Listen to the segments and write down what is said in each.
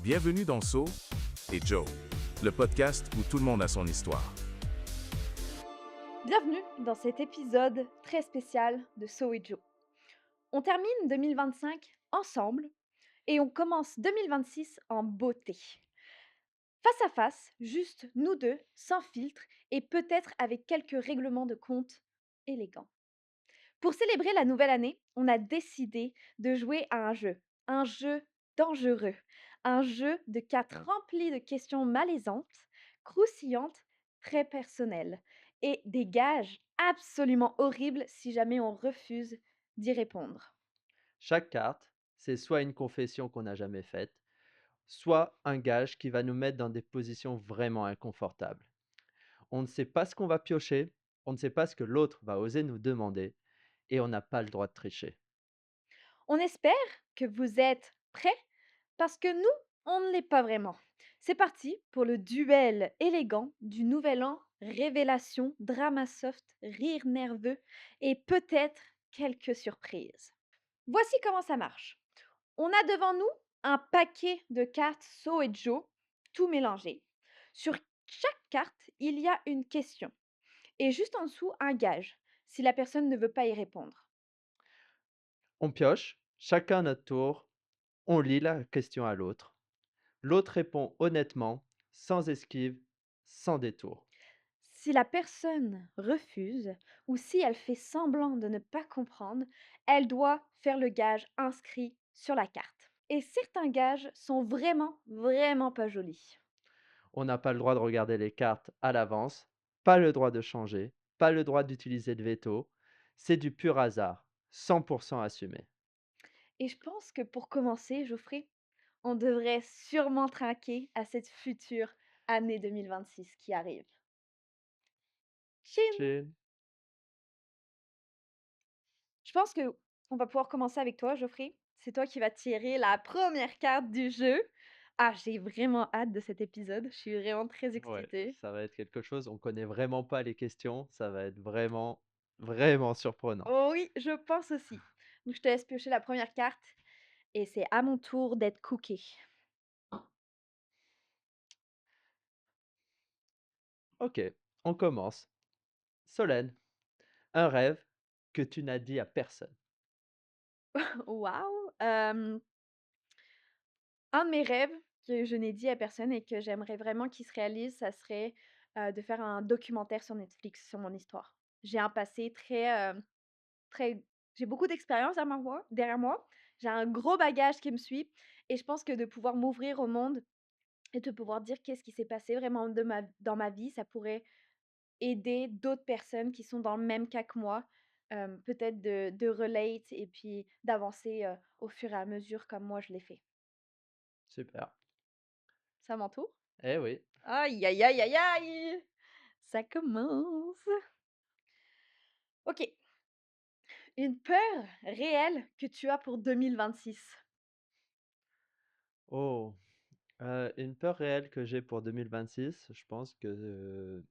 Bienvenue dans So et Joe, le podcast où tout le monde a son histoire. Bienvenue dans cet épisode très spécial de So et Joe. On termine 2025 ensemble et on commence 2026 en beauté. Face à face, juste nous deux, sans filtre et peut-être avec quelques règlements de compte élégants. Pour célébrer la nouvelle année, on a décidé de jouer à un jeu dangereux, un jeu de cartes rempli de questions malaisantes, croustillantes, très personnelles et des gages absolument horribles si jamais on refuse d'y répondre. Chaque carte, c'est soit une confession qu'on n'a jamais faite, soit un gage qui va nous mettre dans des positions vraiment inconfortables. On ne sait pas ce qu'on va piocher, on ne sait pas ce que l'autre va oser nous demander, et on n'a pas le droit de tricher. On espère que vous êtes prêts parce que nous, on ne l'est pas vraiment. C'est parti pour le duel élégant du nouvel an, révélation, drama soft, rire nerveux et peut-être quelques surprises. Voici comment ça marche. On a devant nous un paquet de cartes So et Joe, tout mélangé. Sur chaque carte, il y a une question et juste en dessous un gage si la personne ne veut pas y répondre. On pioche, chacun à notre tour, on lit la question à l'autre. L'autre répond honnêtement, sans esquive, sans détour. Si la personne refuse ou si elle fait semblant de ne pas comprendre, elle doit faire le gage inscrit sur la carte. Et certains gages sont vraiment pas jolis. On n'a pas le droit de regarder les cartes à l'avance, pas le droit de changer, pas le droit d'utiliser de veto. C'est du pur hasard, 100% assumé. Et je pense que pour commencer, Geoffrey, on devrait sûrement trinquer à cette future année 2026 qui arrive. Chin! Chin. Je pense que on va pouvoir commencer avec toi, Geoffrey. C'est toi qui vas tirer la première carte du jeu. Ah, j'ai vraiment hâte de cet épisode. Je suis vraiment très Ouais, excitée. ça va être quelque chose. On connaît vraiment pas les questions. Ça va être vraiment, vraiment surprenant. Oh oui, je pense aussi. Donc je te laisse piocher la première carte et c'est à mon tour d'être cooké. Ok, on commence. Solène, un rêve que tu n'as dit à personne. Waouh! Un de mes rêves que je n'ai dit à personne et que j'aimerais vraiment qu'il se réalise, ça serait, de faire un documentaire sur Netflix sur mon histoire. J'ai un passé très j'ai beaucoup d'expérience derrière moi. J'ai un gros bagage qui me suit et je pense que de pouvoir m'ouvrir au monde et de pouvoir dire qu'est-ce qui s'est passé vraiment dans ma vie, ça pourrait aider d'autres personnes qui sont dans le même cas que moi, peut-être de relate et puis d'avancer, au fur et à mesure comme moi je l'ai fait. Super. C'est à mon tour? Eh oui. Aïe, aïe, aïe, aïe, aïe! Ça commence! OK. Une peur réelle que tu as pour 2026? Oh, une peur réelle que j'ai pour 2026, je pense que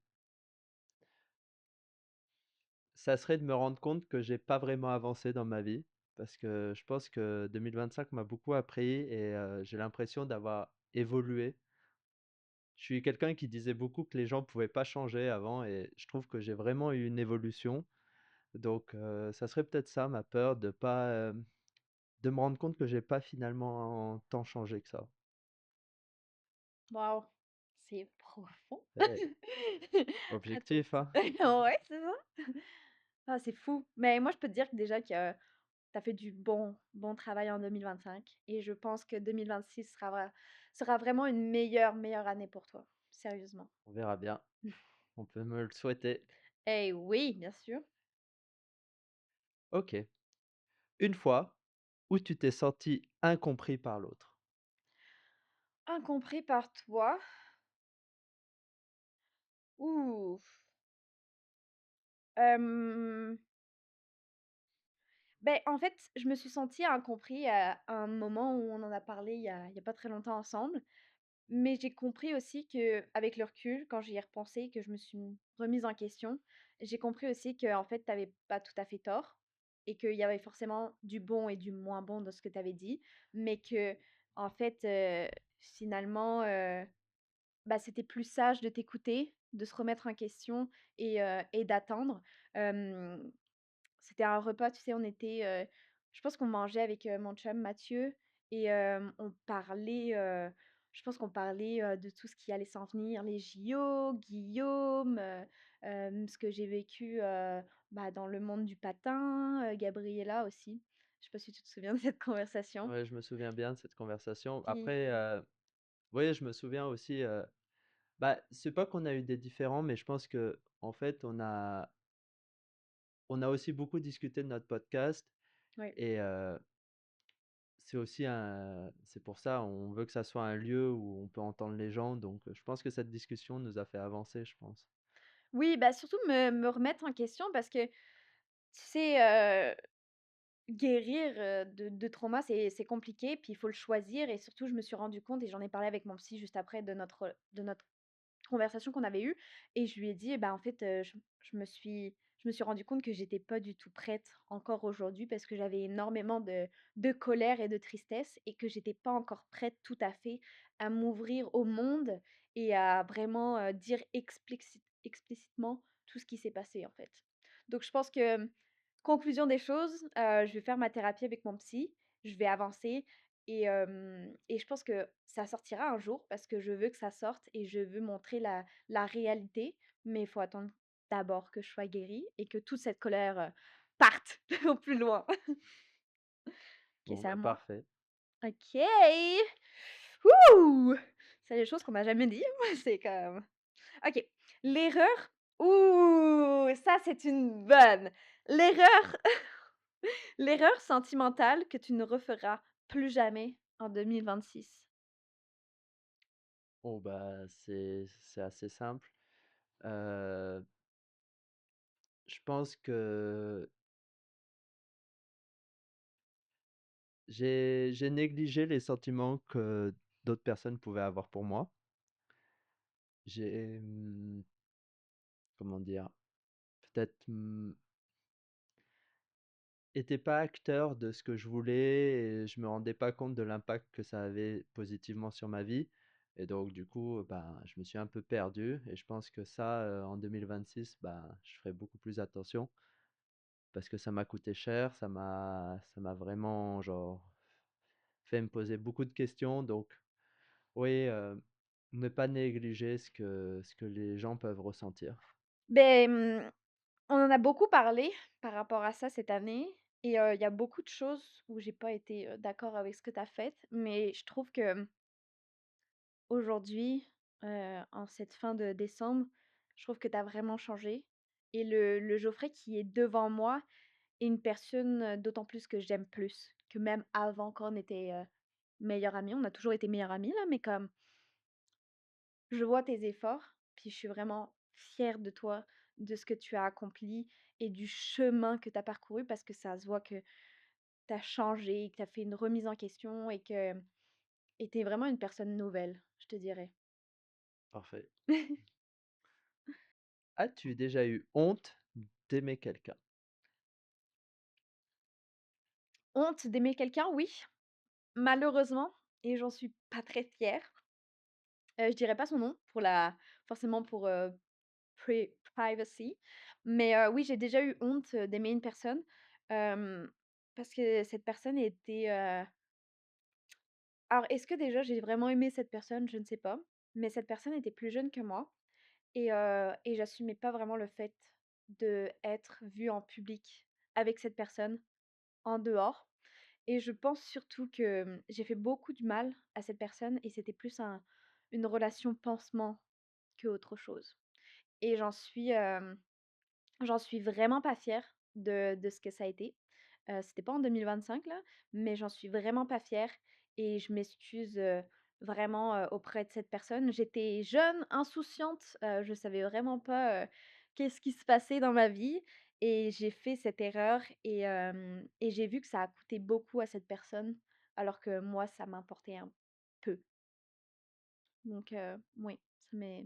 ça serait de me rendre compte que j'ai pas vraiment avancé dans ma vie. Parce que je pense que 2025 m'a beaucoup appris et j'ai l'impression d'avoir évolué. Je suis quelqu'un qui disait beaucoup que les gens pouvaient pas changer avant et je trouve que j'ai vraiment eu une évolution. Donc ça serait peut-être ça ma peur de pas de me rendre compte que j'ai pas finalement tant changé que ça. Waouh, c'est profond! Eh, À ton objectif, hein? tour. Ouais, c'est ça. Ah, c'est fou. Mais moi, je peux te dire que déjà que tu as fait du bon travail en 2025 et je pense que 2026 sera vraiment une meilleure année pour toi, sérieusement. On verra bien. On peut me le souhaiter. Eh oui, bien sûr. Ok. Une fois où tu t'es senti incompris par l'autre. Incompris par toi? Ouf! Hem, en fait, je me suis sentie incompris à un moment où on en a parlé il y a pas très longtemps ensemble. Mais j'ai compris aussi que, avec le recul, quand j'y ai repensé, que je me suis remise en question, j'ai compris aussi que en fait, tu avais pas tout à fait tort et qu'il y avait forcément du bon et du moins bon dans ce que tu avais dit, mais que en fait, finalement, bah, c'était plus sage de t'écouter, de se remettre en question et d'attendre. Hem, C'était un repas, tu sais, on était, je pense qu'on mangeait avec, mon chum Mathieu et on parlait, je pense qu'on parlait, de tout ce qui allait s'en venir, les JO, Guillaume, ce que j'ai vécu, bah, dans le monde du patin, Gabriella aussi. Je sais pas si tu te souviens de cette conversation? Ouais, je me souviens bien de cette conversation. Puis Après, oui, je me souviens aussi, bah, c'est pas qu'on a eu des différends, mais je pense que en fait, on a aussi beaucoup discuté de notre podcast ouais. et c'est pour ça, on veut que ça soit un lieu où on peut entendre les gens. Donc, je pense que cette discussion nous a fait avancer, je pense. Oui, bah, surtout me remettre en question parce que, tu sais, guérir, de trauma, c'est compliqué, puis il faut le choisir et surtout je me suis rendu compte et j'en ai parlé avec mon psy juste après de notre conversation qu'on avait eue et je lui ai dit: «Bah, en fait, je me suis rendu compte que j'étais pas du tout prête encore aujourd'hui parce que j'avais énormément de colère et de tristesse et que j'étais pas encore prête tout à fait à m'ouvrir au monde et à vraiment, dire explicitement tout ce qui s'est passé, en fait». Donc je pense que, conclusion des choses, je vais faire ma thérapie avec mon psy, je vais avancer et je pense que ça sortira un jour parce que je veux que ça sorte et je veux montrer la réalité, mais il faut attendre d'abord que je sois guérie et que toute cette colère, parte au plus loin. OK, Bon, c'est à bah, moi? parfait. OK! Ouh! C'est des choses qu'on m'a jamais dit, c'est comme OK. L'erreur ouh! Ça, c'est une bonne. L'erreur l'erreur sentimentale que tu ne referas plus jamais en 2026. Oh, bah, c'est assez simple. Euh, je pense que j'ai négligé les sentiments que d'autres personnes pouvaient avoir pour moi. J'ai, comment dire, peut-être été pas acteur de ce que je voulais et je me rendais pas compte de l'impact que ça avait positivement sur ma vie. Et donc, du coup, ben, je me suis un peu perdu. Et je pense que ça, en 2026, ben, je ferai beaucoup plus attention parce que ça m'a coûté cher, ça m'a vraiment, genre, fait me poser beaucoup de questions. Donc, oui, ne pas négliger ce que les gens peuvent ressentir. Beh, on en a beaucoup parlé par rapport à ça cette année et il y a beaucoup de choses où j'ai pas été, d'accord avec ce que tu as fait, mais je trouve que aujourd'hui, en cette fin de décembre, je trouve que tu as vraiment changé et le Geoffrey qui est devant moi est une personne, d'autant plus que j'aime plus que même avant quand on était, meilleurs amis. On a toujours été meilleurs amis là, mais comme je vois tes efforts, puis je suis vraiment fière de toi, de ce que tu as accompli et du chemin que tu as parcouru parce que ça se voit que tu as changé, que tu as fait une remise en question et tu es vraiment une personne nouvelle, je te dirais. Parfait. As-tu déjà eu honte d'aimer quelqu'un? Honte d'aimer quelqu'un? Oui, malheureusement et j'en suis pas très fière. Je dirais pas son nom pour la forcément pour, privacy, mais oui, j'ai déjà eu honte, d'aimer une personne, hem, parce que cette personne était, alors est-ce que déjà j'ai vraiment aimé cette personne? Je ne sais pas, mais cette personne était plus jeune que moi et j'assumais pas vraiment le fait d'être vue en public avec cette personne, en dehors et je pense surtout que, j'ai fait beaucoup de mal à cette personne et c'était plus une relation pansement qu'autre chose et j'en suis vraiment pas fière de ce que ça a été. C'était pas en 2025 là, mais j'en suis vraiment pas fière et je m'excuse, vraiment, auprès de cette personne. J'étais jeune, insouciante, je savais vraiment pas, qu'est-ce qui se passait dans ma vie et j'ai fait cette erreur et j'ai vu que ça a coûté beaucoup à cette personne, alors que moi, ça m'importait un peu. Donc oui, ça m'est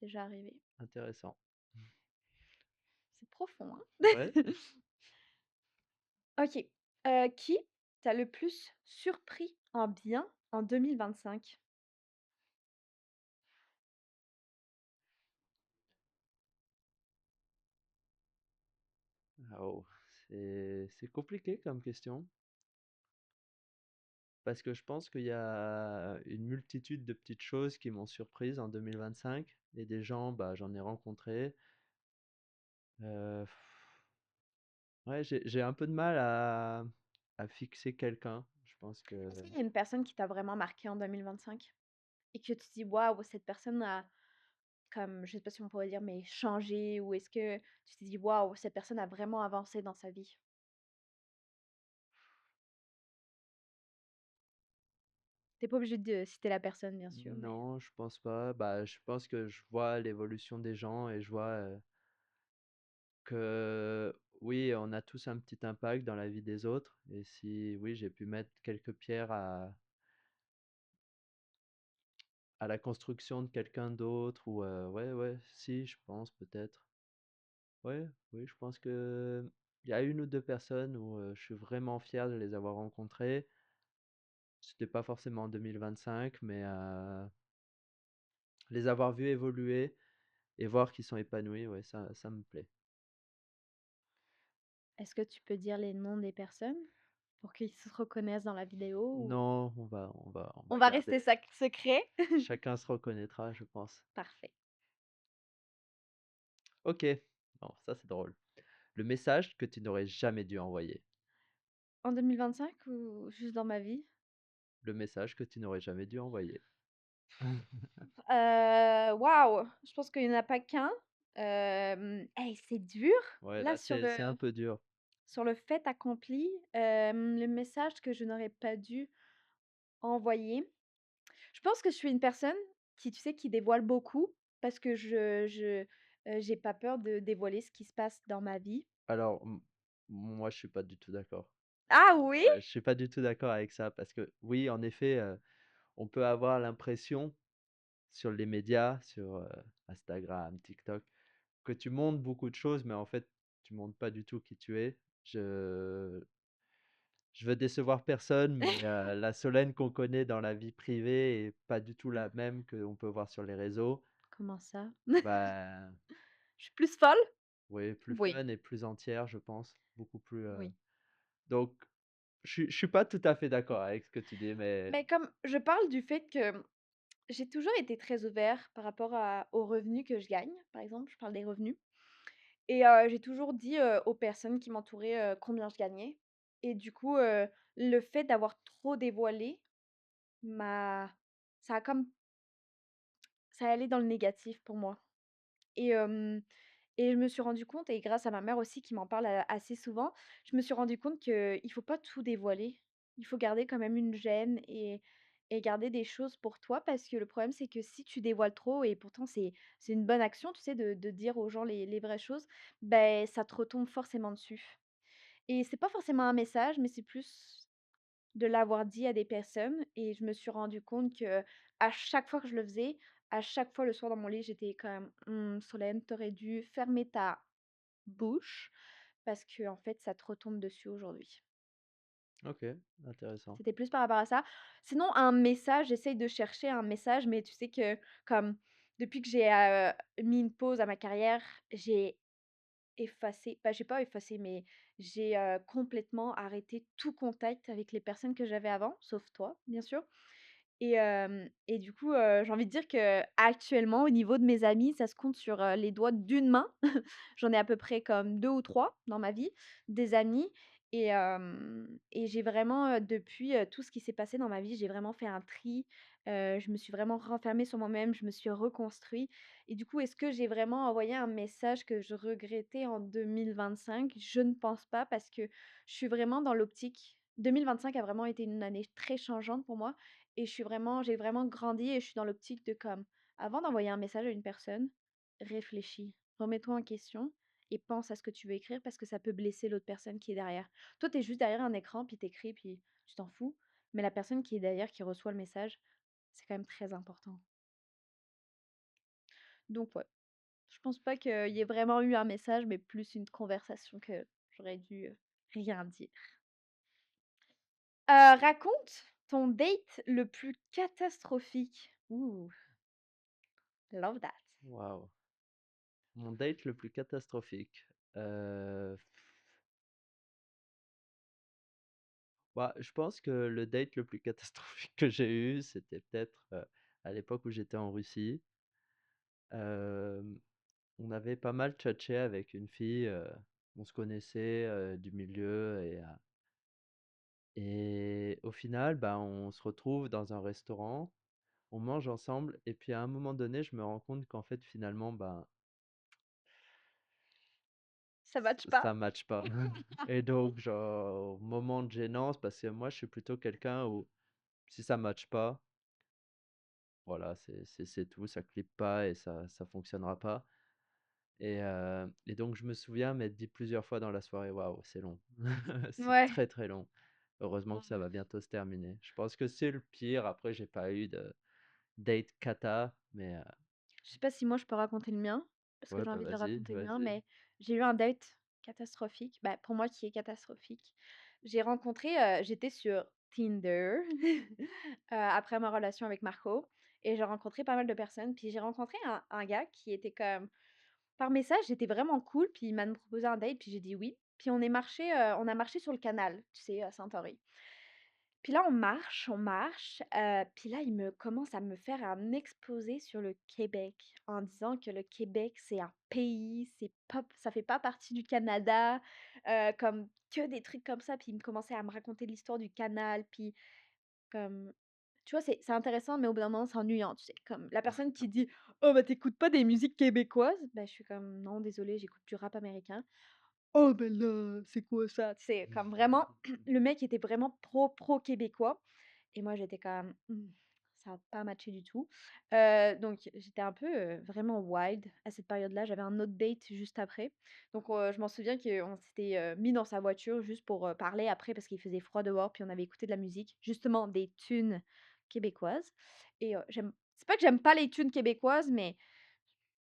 déjà arrivé. Intéressant. C'est profond, hein? Ouais. OK. Qui t'a le plus surpris en bien en 2025? Oh, c'est compliqué comme question parce que je pense qu'il y a une multitude de petites choses qui m'ont surprise en 2025 et des gens, bah, j'en ai rencontré. Euh, ouais, j'ai un peu de mal à fixer quelqu'un. Je pense que Est-ce qu'il y a une personne qui t'a vraiment marqué en 2025 et que tu te dis: «Waouh, cette personne a comme» je sais pas si on pourrait dire, mais changé ou est-ce que tu t'es dit: «Waouh, cette personne a vraiment avancé dans sa vie»? Tu pas obligé de citer la personne, bien sûr, mais non, je pense pas. Bah, je pense que je vois l'évolution des gens et je vois que oui, on a tous un petit impact dans la vie des autres. Et si oui, j'ai pu mettre quelques pierres à la construction de quelqu'un d'autre ou ouais, ouais, si, je pense peut-être. Ouais, oui, je pense que il y a une ou deux personnes où je suis vraiment fier de les avoir rencontrées. C'était pas forcément en 2025, mais les avoir vus évoluer et voir qu'ils sont épanouis, ouais, ça me plaît. est-ce que tu peux dire les noms des personnes pour qu'ils se reconnaissent dans la vidéo ou Non, on on va va garder. rester sac secret? Chacun se reconnaîtra, je pense. Parfait. Ok, bon, ça c'est drôle. Le message que tu n'aurais jamais dû envoyer. En 2025 ou juste dans ma vie? Le message que tu n'aurais jamais dû envoyer. Waouh! Je pense qu'il y en a pas qu'un. Hey, c'est dur. Ouais, Là, là c'est un peu dur. sur le fait accompli, le message que je n'aurais pas dû envoyer. Je pense que je suis une personne qui, tu sais, qui dévoile beaucoup parce que j'ai pas peur de dévoiler ce qui se passe dans ma vie. Alors, moi je suis pas du tout d'accord. Ah oui? Ouais, je suis pas du tout d'accord avec ça parce que oui, en effet, on peut avoir l'impression sur les médias, sur Instagram, TikTok, que tu montres beaucoup de choses, mais en fait, tu montres pas du tout qui tu es. Je veux décevoir personne, mais la Solène qu'on connaît dans la vie privée est pas du tout la même qu'on peut voir sur les réseaux. Comment ça? Bah, Je suis plus folle? oui, plus Oui, fun et plus entière, je pense, beaucoup plus. oui. Donc, je suis pas tout à fait d'accord avec ce que tu dis, mais Mais comme je parle du fait que j'ai toujours été très ouvert par rapport aux revenus que je gagne, par exemple, je parle des revenus et j'ai toujours dit, aux personnes qui m'entouraient, combien je gagnais et du coup, le fait d'avoir trop dévoilé m'a ça a comme ça allait dans le négatif pour moi et je me suis rendu compte et grâce à ma mère aussi qui m'en parle, assez souvent, je me suis rendu compte qu'il faut pas tout dévoiler. Il faut garder quand même une gêne et garder des choses pour toi parce que le problème, c'est que si tu dévoiles trop et pourtant c'est une bonne action, tu sais, de dire aux gens les vraies choses, ben ça te retombe forcément dessus et c'est pas forcément un message, mais c'est plus de l'avoir dit à des personnes et je me suis rendu compte que à chaque fois que je le faisais, à chaque fois le soir dans mon lit, j'étais comme: Solène, tu dû fermer ta bouche parce que en fait, ça te retombe dessus aujourd'hui». ok, intéressant. C'était plus par rapport à ça. Sinon, un message, j'essaye de chercher un message, mais tu sais que comme depuis que j'ai, mis une pause à ma carrière, j'ai effacé j'ai pas effacé, mais j'ai, complètement arrêté tout contact avec les personnes que j'avais avant, sauf toi, bien sûr. Et du coup, j'ai envie de dire que actuellement, au niveau de mes amis, ça se compte sur, les doigts d'une main. J'en ai à peu près comme 2 ou 3 dans ma vie, des amis et j'ai vraiment, depuis, tout ce qui s'est passé dans ma vie, j'ai vraiment fait un tri. Je me suis vraiment renfermée sur moi-même, je me suis reconstruit et du coup, est-ce que j'ai vraiment envoyé un message que je regrettais en 2025? Je ne pense pas parce que je suis vraiment dans l'optique 2025 a vraiment été une année très changeante pour moi et j'ai vraiment grandi et je suis dans l'optique de comme, avant d'envoyer un message à une personne, réfléchis, remets-toi en question et pense à ce que tu veux écrire parce que ça peut blesser l'autre personne qui est derrière. Toi, tu es juste derrière un écran, puis tu écris, puis tu t'en fous, mais la personne qui est derrière, qui reçoit le message, c'est quand même très important. Donc ouais, je pense pas qu'il y ait vraiment eu un message, mais plus une conversation que j'aurais dû, rien dire. Raconte ton date le plus catastrophique. Ouh, love that. Waouh. Mon date le plus catastrophique. Bah, je pense que le date le plus catastrophique que j'ai eu, c'était peut-être, à l'époque où j'étais en Russie. Hem, on avait pas mal tchatché avec une fille, on se connaissait, du milieu et au final, bah, on se retrouve dans un restaurant, on mange ensemble et puis à un moment donné, je me rends compte qu'en fait, finalement, ben, Ça matche pas. ça matche pas. Et donc, genre, moment de gênance, parce que moi, je suis plutôt quelqu'un où si ça matche pas, voilà, c'est tout, ça clique pas et ça fonctionnera pas. Et donc, je me souviens m'être dit plusieurs fois dans la soirée, waouh, c'est long. C'est Ouais. très très long. Heureusement que ça va bientôt se terminer. Je pense que c'est le pire. Après, j'ai pas eu de date cata, mais Je sais pas si moi je peux raconter le mien, parce que ouais, j'ai bah envie de le vas-y, raconter le mien, vas-y. mais j'ai eu un date catastrophique, bah, pour moi qui est catastrophique. J'ai rencontré, j'étais sur Tinder, après ma relation avec Marco et j'ai rencontré pas mal de personnes, puis j'ai rencontré un gars qui était comme par message, j'étais vraiment cool, puis il m'a proposé un date, puis j'ai dit oui. Puis on a marché sur le canal, tu sais, à Saint-Henri. Puis là, on marche, puis là, il me commence à me faire un exposé sur le Québec, en disant que le Québec, c'est un pays, c'est pas ça fait pas partie du Canada, comme que des trucs comme ça. Puis il me commençait à me raconter l'histoire du canal, puis comme tu vois, c'est intéressant, mais au bout d'un moment, c'est ennuyant, tu sais? Comme la personne qui dit: «Oh, bah, t'écoutes pas des musiques québécoises?» Bah, je suis comme: «Non, désolée, j'écoute du rap américain». «Oh, ben là, c'est quoi ça?» Tu sais? Comme vraiment, le mec était vraiment pro québécois et moi, j'étais comme: ça a pas matché du tout». Donc j'étais un peu, vraiment wild à cette période-là. J'avais un autre date juste après. Donc je m'en souviens qu'on s'était, mis dans sa voiture juste pour, parler après parce qu'il faisait froid dehors, puis on avait écouté de la musique, justement des tunes québécoises et j'aime c'est pas que j'aime pas les tunes québécoises, mais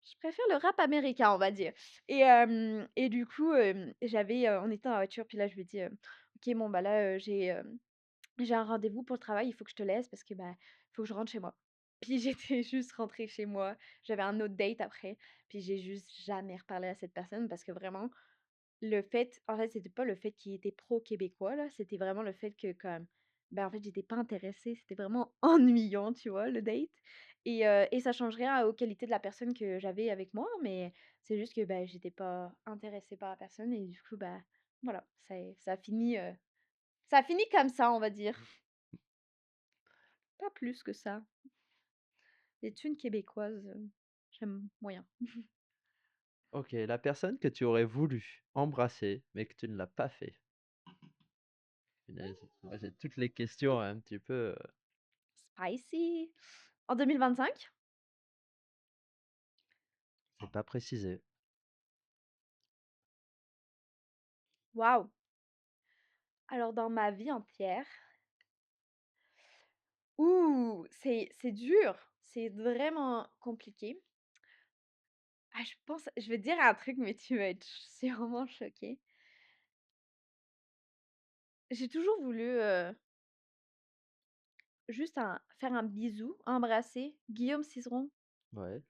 je préfère le rap américain, on va dire et du coup, on était dans la voiture, puis là, je lui ai dit, «OK, bon, bah, là, j'ai un rendez-vous pour le travail, il faut que je te laisse parce que, bah, il faut que je rentre chez moi». Puis j'étais juste rentrée chez moi. J'avais un autre date après, puis j'ai juste jamais reparlé à cette personne parce que vraiment le fait en fait, c'était pas le fait qu'il était pro-québécois là, c'était vraiment le fait que comme, ben, en fait, j'étais pas intéressée, c'était vraiment ennuyant, tu vois, le date et ça change rien aux qualités de la personne que j'avais avec moi, mais c'est juste que, bah, j'étais pas intéressée par la personne et du coup, bah, voilà, ça a fini comme ça, on va dire. Pas plus que ça. Les tunes québécoises, j'aime moyen. Ok, la personne que tu aurais voulu embrasser, mais que tu ne l'as pas fait. Punaise, moi, j'ai toutes les questions un petit peu. Spicy! En 2025? C'est pas précisé. Waouh! Alors dans ma vie entière. Ouh, c'est dur, c'est vraiment compliqué. Ah, je vais te dire un truc, mais tu vas être sûrement choqué. J'ai toujours voulu, juste faire un bisou, embrasser Guillaume Cizeron. Ouais.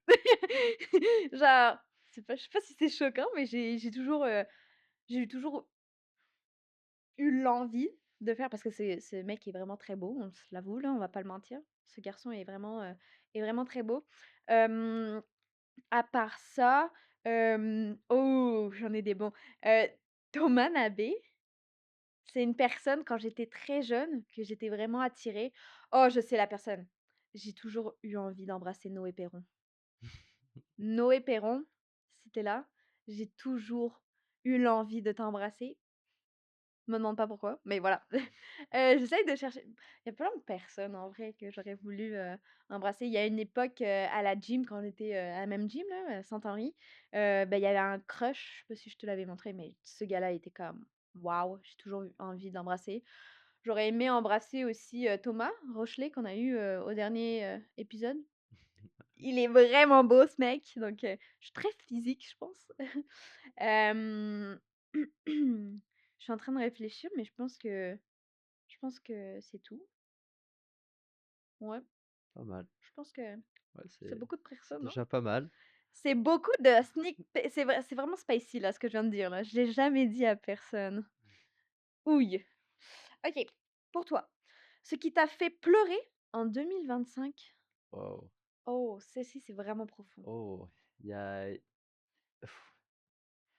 Genre, je sais pas si c'est choquant, mais j'ai eu toujours eu l'envie de faire parce que ce mec est vraiment très beau, on se l'avoue là, on va pas le mentir. Ce garçon est vraiment très beau. Hem À part ça, oh, j'en ai des bons. Heu, Thomas Nabé, c'est une personne quand j'étais très jeune, que j'étais vraiment attirée. Oh, je sais la personne. J'ai toujours eu envie d'embrasser Noé Perron. Noé Perron, si tu es là, j'ai toujours eu l'envie de t'embrasser. Me demande pas pourquoi, mais voilà. J'essaye de chercher il y a plein de personnes en vrai que j'aurais voulu, embrasser. Il y a une époque, à la gym quand on était, à la même gym là, à Saint-Henri, bah, il y avait un crush, je sais pas si je te l'avais montré, mais ce gars-là était comme waouh, j'ai toujours eu envie d'embrasser. J'aurais aimé embrasser aussi, Thomas Rochelet qu'on a eu, au dernier, épisode. Il est vraiment beau ce mec, donc je suis très physique, je pense. Hem, je suis en train de réfléchir, mais je pense que c'est tout. Ouais, Pas mal. je pense que Ouais, c'est beaucoup de c'est personnes, non? déjà pas mal. C'est beaucoup de c'est vraiment spicy là, ce que je viens de dire là. Je l'ai jamais dit à personne. Ouille. OK. Pour toi, ce qui t'a fait pleurer en 2025? Waouh! Oh, ceci, c'est vraiment profond. Oh, il y a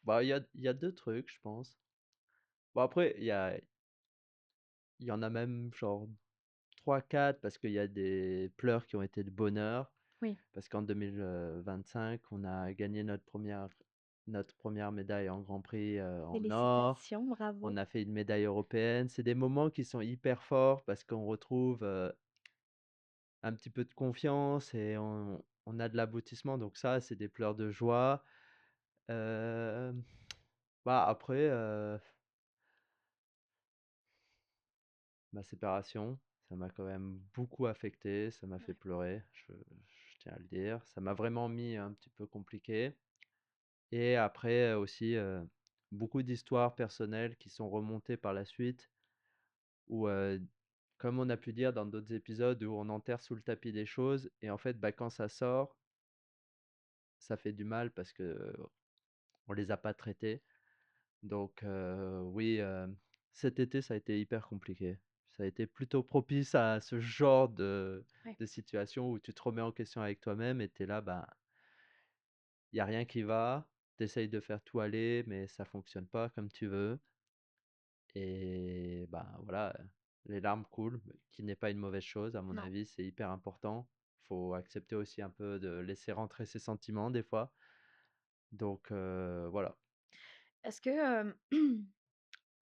bah, il y a 2 trucs, je pense. Bon après, il y en a même genre 3, 4 parce qu'il y a des pleurs qui ont été de bonheur. Oui, Parce qu'en 2025, on a gagné notre première médaille en Grand Prix, en or. félicitations, On bravo. a fait une médaille européenne. C'est des moments qui sont hyper forts parce qu'on retrouve, un petit peu de confiance et on a de l'aboutissement. Donc ça, c'est des pleurs de joie. Hem, Bah, après, ma séparation, ça m'a quand même beaucoup affecté, ça m'a fait Ouais, pleurer, je tiens à le dire. Ça m'a vraiment mis un petit peu compliqué. Et après, aussi, beaucoup d'histoires personnelles qui sont remontées par la suite où, comme on a pu dire dans d'autres épisodes, où on enterre sous le tapis des choses et en fait, bah, quand ça sort, ça fait du mal parce que on les a pas traitées. Donc, oui, cet été, ça a été hyper compliqué. Ça a été plutôt propice à ce genre ouais. de situation où tu te remets en question avec toi-même et tu es là, bah, il y a rien qui va. Tu essayes de faire tout aller, mais ça fonctionne pas comme tu veux. Et bah, voilà, les larmes coulent, qui n'est pas une mauvaise chose à mon Non. avis, c'est hyper important. Faut accepter aussi un peu de laisser rentrer ses sentiments des fois. Donc, voilà. Est-ce que,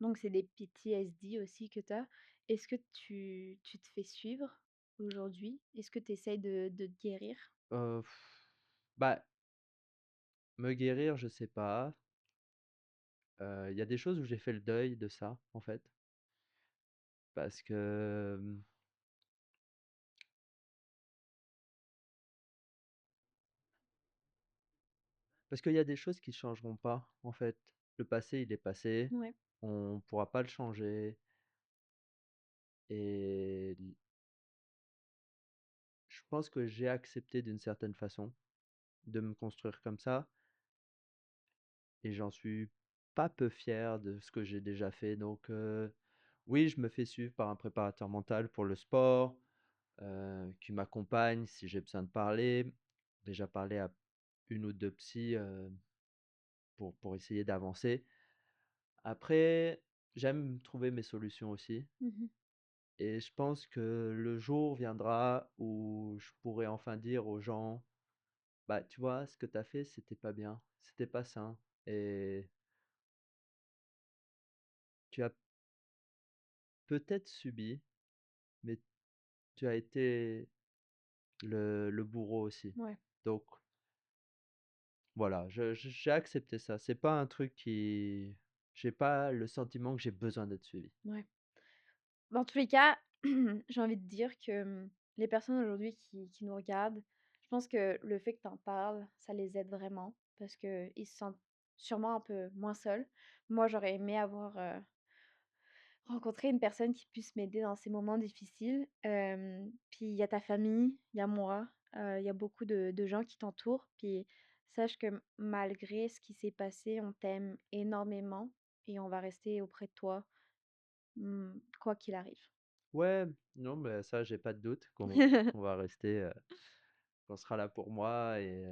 donc c'est des PTSD aussi que tu as. Est-ce que tu te fais suivre aujourd'hui? Est-ce que tu essayes de te guérir? Heu, Bah, me guérir, je sais pas. Il y a des choses où j'ai fait le deuil de ça, en fait, parce que, parce qu'il y a des choses qui changeront pas, en fait. Le passé, il est passé, Ouais. on pourra pas le changer et je pense que j'ai accepté d'une certaine façon de me construire comme ça et j'en suis pas peu fier de ce que j'ai déjà fait. Donc, oui, je me fais suivre par un préparateur mental pour le sport, qui m'accompagne si j'ai besoin de parler. Déjà parlé à une ou 2 psys, pour essayer d'avancer. Après, j'aime trouver mes solutions aussi Mmh. et je pense que le jour viendra où je pourrai enfin dire aux gens: «Bah, tu vois, ce que tu as fait, c'était pas bien, c'était pas sain et tu as peut-être subi, mais tu as été le bourreau aussi». Ouais, Donc voilà, j'ai accepté ça. C'est pas un truc qui j'ai pas le sentiment que j'ai besoin d'être suivi. ouais. Dans tous les cas, j'ai envie de dire que, les personnes aujourd'hui qui nous regardent, je pense que le fait que tu en parles, ça les aide vraiment parce qu'ils se sentent sûrement un peu moins seuls. Moi, j'aurais aimé avoir, rencontré une personne qui puisse m'aider dans ces moments difficiles. Puis il y a ta famille, il y a moi, il y a beaucoup de gens qui t'entourent. Puis sache que malgré ce qui s'est passé, on t'aime énormément et on va rester auprès de toi, quoi qu'il arrive. Ouais, non, mais ça, j'ai pas de doute qu'on va rester, qu'on sera là pour moi et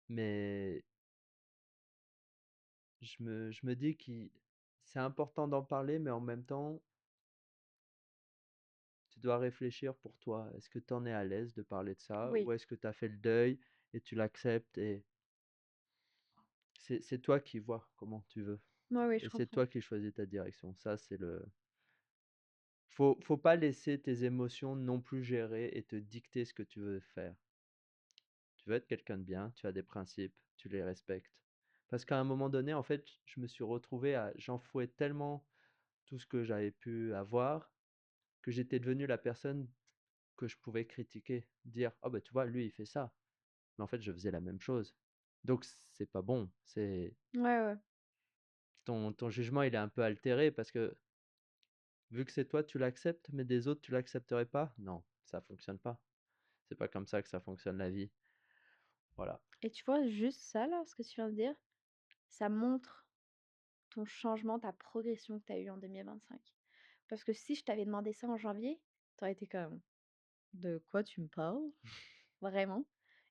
mais je me dis qu'il c'est important d'en parler, mais en même temps, tu dois réfléchir pour toi. Est-ce que tu en es à l'aise de parler de ça? Oui, Ou est-ce que tu as fait le deuil et tu l'acceptes et c'est toi qui vois comment tu veux oui, oui, je et c'est comprends. toi qui choisis ta direction. Ça, c'est le faut pas laisser tes émotions non plus gérer et te dicter ce que tu veux faire. Tu veux être quelqu'un de bien, tu as des principes, tu les respectes. Parce qu'à un moment donné, en fait, je me suis retrouvé à j'enfouais tellement tout ce que j'avais pu avoir que j'étais devenu la personne que je pouvais critiquer, dire: «Ah bah tu vois, lui il fait ça». Mais en fait, je faisais la même chose. Donc c'est pas bon, c'est Ouais, ouais. ton jugement, il est un peu altéré parce que vu que c'est toi, tu l'acceptes, mais des autres, tu l'accepterais pas? Non, ça fonctionne pas. C'est pas comme ça que ça fonctionne la vie. Voilà. Et tu vois, juste ça là, ce que tu viens de dire, ça montre ton changement, ta progression que tu as eue en 2025. Parce que si je t'avais demandé ça en janvier, tu aurais été comme: «De quoi tu me parles?» Vraiment.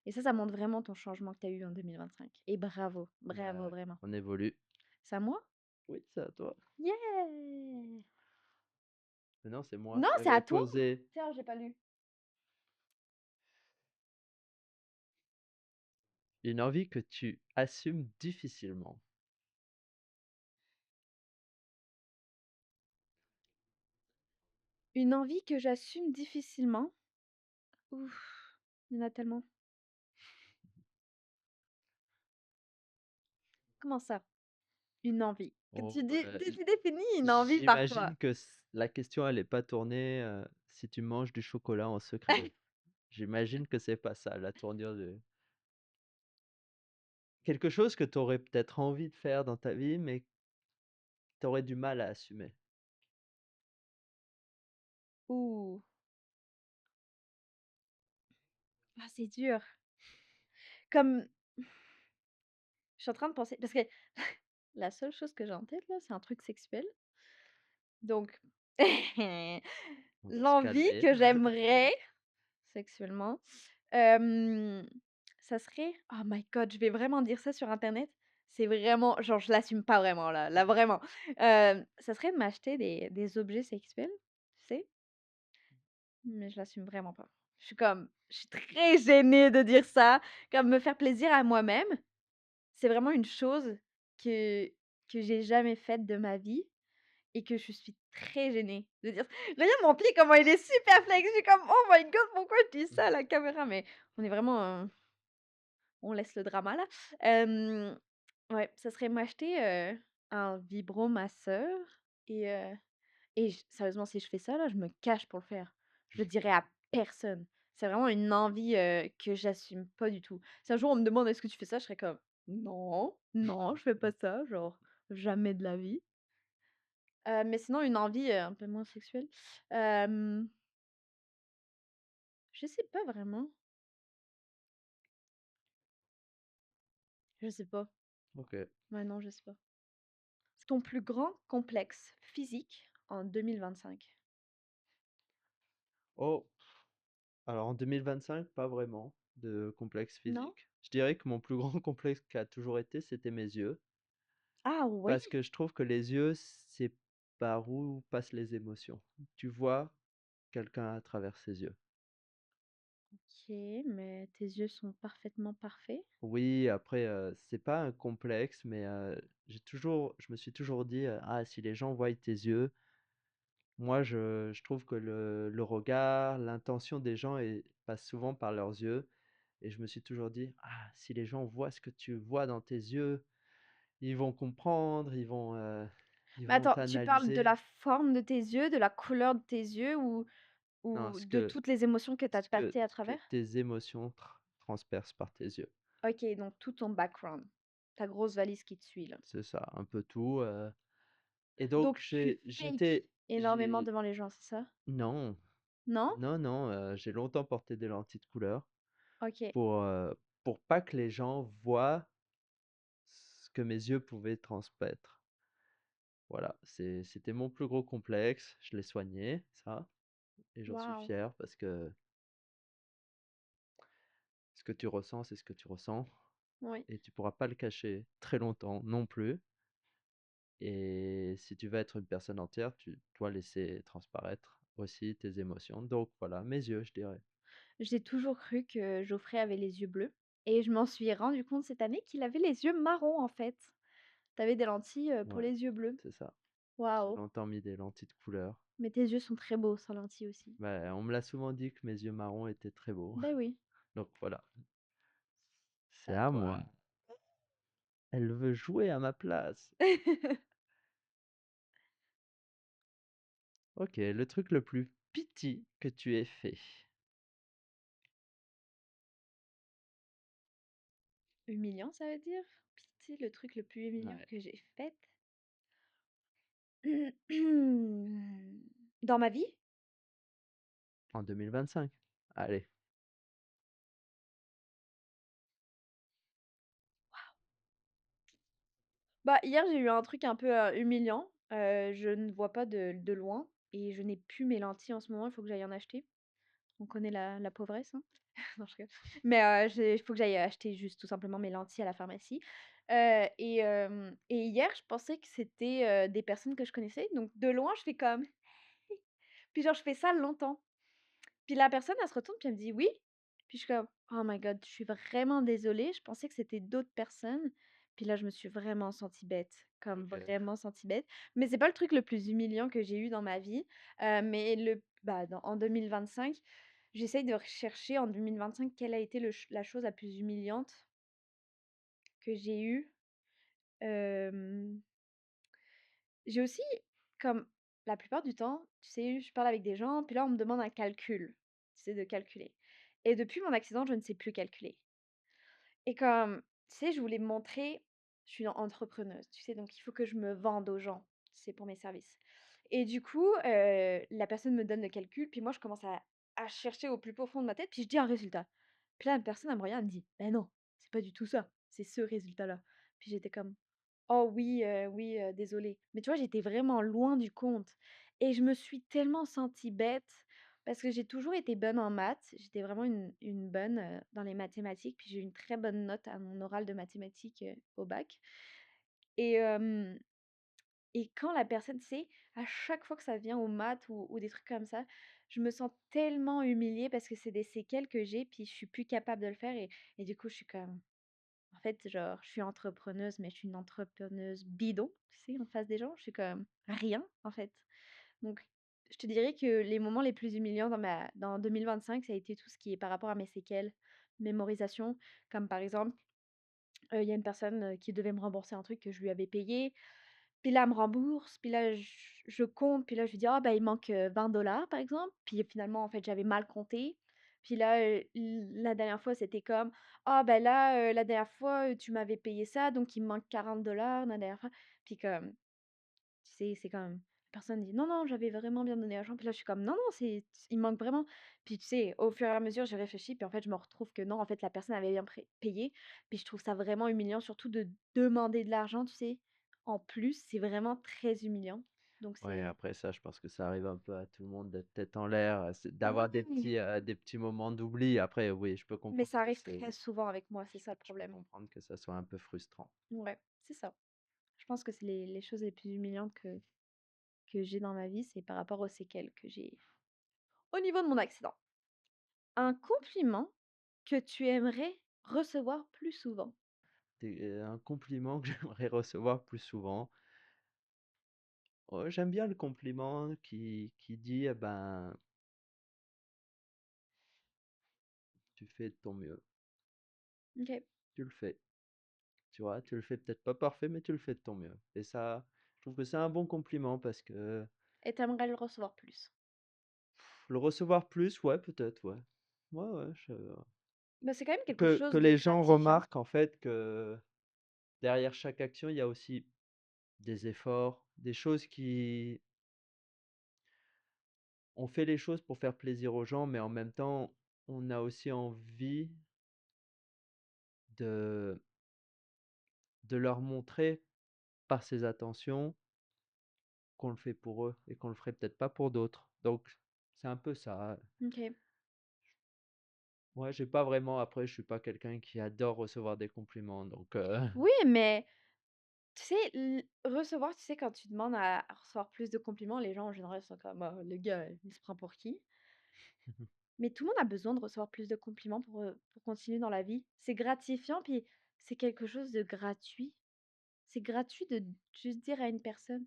Et ça montre vraiment ton changement que tu as eu en 2025 et bravo, Bah bravo, ouais, vraiment. on évolue. C'est à moi? Oui, c'est à toi. Yeah! Mais non, c'est moi. Non, c'est J'avais à toi? posé Tiens, j'ai pas lu. une envie que tu assumes difficilement. Une envie que j'assume difficilement? Ouf, il y en a tellement. Comment ça? Une envie? Que Oh, tu définis une envie par quoi? j'imagine que la question, elle est pas tournée si tu manges du chocolat en secret. J'imagine que c'est pas ça, la tournure de quelque chose que tu aurais peut-être envie de faire dans ta vie, mais tu aurais du mal à assumer. Ouh, ah, c'est dur. Comme je suis en train de penser parce que la seule chose que j'ai en tête là, c'est un truc sexuel. Donc On va se l'envie calmer. que j'aimerais sexuellement, hem, ça serait oh my god, je vais vraiment dire ça sur internet, c'est vraiment genre je l'assume pas vraiment là vraiment. Ça serait de m'acheter des objets sexuels, tu sais? Mais je l'assume vraiment pas. Je suis très gênée de dire ça, comme me faire plaisir à moi-même, c'est vraiment une chose que que j'ai jamais faite de ma vie et que je suis très gênée de dire regarde mon pied comment il est super flex, je suis comme: «Oh my god, pourquoi je dis ça à la caméra?» mais on est vraiment, on laisse le drama là. Ouais, ça serait m'acheter, un vibromasseur et sérieusement si je fais ça là, je me cache pour le faire. Je le dirai à personne. C'est vraiment une envie, que j'assume pas du tout. Si un jour on me demande: «Est-ce que tu fais ça?» je serais comme: «Non, non, je fais pas ça», genre jamais de la vie. Mais sinon une envie, un peu moins sexuelle, hem, je sais pas vraiment. Je sais pas. OK. Ouais, non, je sais pas. C'est ton plus grand complexe physique en 2025? Oh, alors en 2025, pas vraiment de complexe Non? physique. Je dirais que mon plus grand complexe qui a toujours été, c'était mes yeux. Ah oui? Parce que je trouve que les yeux, c'est par où passent les émotions. Tu vois quelqu'un à travers ses yeux. OK, mais tes yeux sont parfaitement parfaits? Oui, après, c'est pas un complexe, mais je me suis toujours dit, «Ah, si les gens voient tes yeux», moi, je trouve que le regard, l'intention des gens passe souvent par leurs yeux. Et je me suis toujours dit, ah, si les gens voient ce que tu vois dans tes yeux, ils vont comprendre, ils Mais vont attends, tu parles de t'analyser. la forme de tes yeux, de la couleur de tes yeux Non, ou de toutes les émotions que tu as passées à ce que travers? tes émotions transpercent par tes yeux. OK, donc tout ton background, ta grosse valise qui te suit là. C'est ça, un peu tout. Et donc, Donc tu fakes énormément j'ai, devant les gens, c'est ça? non, Non? non, non, j'ai longtemps porté des lentilles de couleur OK. pour pas que les gens voient ce que mes yeux pouvaient transmettre. Voilà, c'était mon plus gros complexe. Je l'ai soigné, ça, et j'en suis Waouh! fier parce que ce que tu ressens, c'est ce que tu ressens Oui. et tu pourras pas le cacher très longtemps non plus. Et si tu veux être une personne entière, tu dois laisser transparaître aussi tes émotions. Donc voilà, mes yeux, je dirais. J'ai toujours cru que Geoffrey avait les yeux bleus et je m'en suis rendu compte cette année qu'il avait les yeux marrons en fait. Tu avais des lentilles, pour Ouais, les yeux bleus. c'est ça. J'ai Waouh! longtemps mis des lentilles de couleur. Mais tes yeux sont très beaux sans lentilles aussi. Bah, on me l'a souvent dit que mes yeux marrons étaient très beaux. Ben oui, Donc voilà, c'est à à toi. moi. Elle veut jouer à ma place. Ok, le truc le plus piti que tu aies fait. Humiliant, ça veut dire? Pitié, le truc le plus humiliant Ouais. que j'ai fait? Dans ma vie? En 2025. Allez. Bah, hier, j'ai eu un truc un peu, humiliant, je ne vois pas de loin. et je n'ai plus mes lentilles en ce moment, il faut que j'aille en acheter. On connaît la pauvresse, hein. Non, je rigole. Mais il faut que j'aille acheter juste tout simplement mes lentilles à la pharmacie. Et hier, je pensais que c'était, des personnes que je connaissais, donc de loin, je fais comme puis genre je fais ça longtemps. Puis la personne, elle se retourne, puis elle me dit: «Oui?» Puis je suis comme: «Oh my god, je suis vraiment désolée, je pensais que c'était d'autres personnes». Puis là, je me suis vraiment sentie bête, comme OK. vraiment sentie bête. Mais c'est pas le truc le plus humiliant que j'ai eu dans ma vie, mais en 2025, j'essaye de rechercher en 2025 quelle a été la chose la plus humiliante que j'ai eue. Hem, j'ai aussi comme la plupart du temps, tu sais, je parle avec des gens, puis là, on me demande un calcul, tu sais, de calculer. Et depuis mon accident, je ne sais plus calculer. Et comme, tu sais, je voulais me montrer, je suis entrepreneuse, tu sais, donc il faut que je me vende aux gens, c'est pour mes services. Et du coup, la personne me donne le calcul, puis moi, je commence à chercher au plus profond de ma tête, puis je dis un résultat. Puis là, la personne, elle me regarde, elle me dit: «Ben non, c'est pas du tout ça, c'est ce résultat-là». Puis j'étais comme: «Oh oui, oui, désolée». Mais tu vois, j'étais vraiment loin du compte et je me suis tellement sentie bête parce que j'ai toujours été bonne en maths. J'étais vraiment une bonne, dans les mathématiques, puis j'ai eu une très bonne note à mon oral de mathématiques, au bac et hem et quand la personne, tu sais, à chaque fois que ça vient aux maths ou des trucs comme ça, je me sens tellement humiliée parce que c'est des séquelles que j'ai, puis je suis plus capable de le faire et du coup, je suis comme en fait, genre, je suis entrepreneuse, mais je suis une entrepreneuse bidon, tu sais, en face des gens. Je suis comme rien, en fait. Donc, je te dirais que les moments les plus humiliants dans 2025, ça a été tout ce qui est par rapport à mes séquelles, mémorisation, comme par exemple, il y a une personne qui devait me rembourser un truc que je lui avais payé. Puis là, elle me rembourse, puis là, je compte, puis là, je lui dis: «Ah bah, il manque, 20 par exemple». Puis finalement, en fait, j'avais mal compté. Puis là, la dernière fois, c'était comme: «Ah bah, là, la dernière fois, tu m'avais payé ça, donc il me manque 40 la dernière fois». Puis comme, tu sais, c'est comme la personne dit: «Non, non, j'avais vraiment bien donné l'argent». Puis là, je suis comme: «Non, non, il me manque vraiment». Puis tu sais, au fur et à mesure, j'ai réfléchi, puis en fait, je me retrouve que non, en fait, la personne avait bien payé. Puis je trouve ça vraiment humiliant, surtout de demander de l'argent, tu sais? En plus, c'est vraiment très humiliant. Donc Ouais, c'est après ça, je pense que ça arrive un peu à tout le monde d'être tête en l'air, d'avoir ouais, des petits moments d'oubli. Après, oui, je peux mais comprendre ça que arrive c'est, très souvent avec moi, c'est je, ça le je peux problème. comprendre que ça soit un peu frustrant. Ouais, c'est ça. Je pense que c'est les choses les plus humiliantes que j'ai dans ma vie, c'est par rapport aux séquelles que j'ai au niveau de mon accident. Un compliment que tu aimerais recevoir plus souvent? Un compliment que j'aimerais recevoir plus souvent. Oh, j'aime bien le compliment qui dit, eh ben, tu fais de ton mieux, OK. tu le fais. Tu vois, tu le fais peut-être pas parfait, mais tu le fais de ton mieux. Et ça, je trouve que c'est un bon compliment parce que Et tu aimerais le recevoir plus? le recevoir plus, ouais, peut-être, ouais. Ouais, ouais, Bah, c'est quand même quelque que chose de les gens gratifiant. remarquent en fait que derrière chaque action, il y a aussi des efforts, des choses qui... On fait les choses pour faire plaisir aux gens, mais en même temps, on a aussi envie de, de leur montrer par ses attentions qu'on le fait pour eux et qu'on le ferait peut-être pas pour d'autres. Donc, c'est un peu ça. OK. Moi, j'ai pas vraiment, après, je suis pas quelqu'un qui adore recevoir des compliments, donc Oui, mais tu sais, recevoir, tu sais, quand tu demandes à recevoir plus de compliments, les gens en général sont comme: «Ah, le gars, il se prend pour qui?» Mais tout le monde a besoin de recevoir plus de compliments pour continuer dans la vie. C'est gratifiant, puis c'est quelque chose de gratuit. C'est gratuit de juste dire à une personne: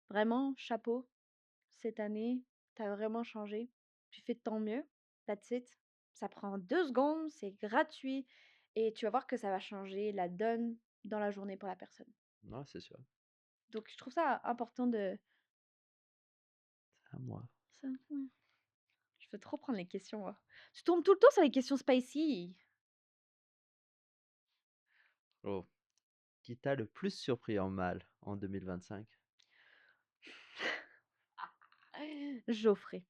«Vraiment, chapeau, cette année, t'as vraiment changé. Tu fais de ton mieux. That's it». Ça prend 2 secondes, c'est gratuit et tu vas voir que ça va changer la donne dans la journée pour la personne. non, c'est sûr. Donc je trouve ça important de À moi. ça ouais. Je veux trop prendre les questions, moi. Tu tournes tout le temps sur les questions spicy. Oh, qui t'a le plus surpris en mal en 2025? Geoffrey.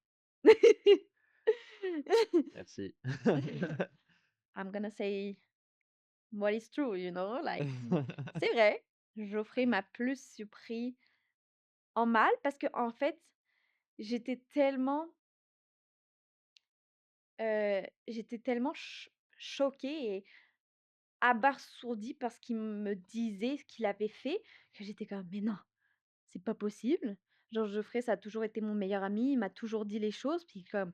Merci. I'm gonna say what is true, you know, like c'est vrai, Geoffrey m'a plus surpris en mal parce que en fait, j'étais tellement, j'étais tellement choquée et abasourdie par ce qu'il me disait, ce qu'il avait fait, que j'étais comme: «Mais non, c'est pas possible». Genre Geoffrey, ça a toujours été mon meilleur ami, il m'a toujours dit les choses, puis comme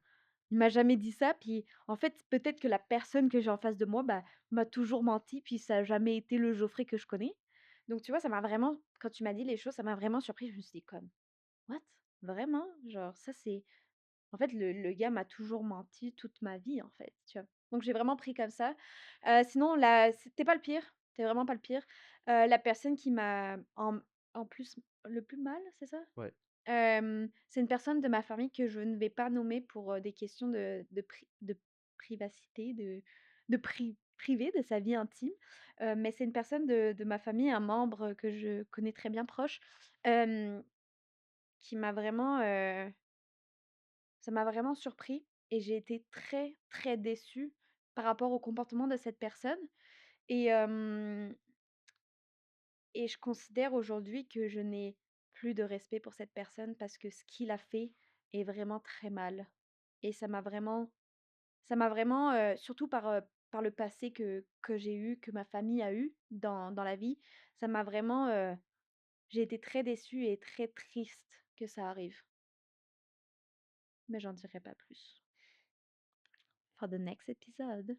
il m'a jamais dit ça, puis en fait, peut-être que la personne que j'ai en face de moi, bah, m'a toujours menti, puis ça a jamais été le Geoffrey que je connais. Donc tu vois, ça m'a vraiment quand tu m'as dit les choses, ça m'a vraiment surprise. Je me suis dit comme: «What? Vraiment?» Genre ça c'est en fait, le gars m'a toujours menti toute ma vie, en fait, tu vois? Donc j'ai vraiment pris comme ça. Sinon la c'était pas le pire, tu vraiment pas le pire. La personne qui m'a en plus le plus mal, c'est ça? Ouais. C'est une personne de ma famille que je ne vais pas nommer pour, des questions de privacité, de privé de sa vie intime. Mais c'est une personne de ma famille, un membre que je connais très bien proche, hem, qui m'a vraiment, ça m'a vraiment surpris et j'ai été très, très déçue par rapport au comportement de cette personne et hem et je considère aujourd'hui que je n'ai plus de respect pour cette personne parce que ce qu'il a fait est vraiment très mal et ça m'a vraiment, surtout par le passé que j'ai eu, que ma famille a eu dans la vie, ça m'a vraiment, j'ai été très déçue et très triste que ça arrive. Mais j'en dirai pas plus. For the next episode.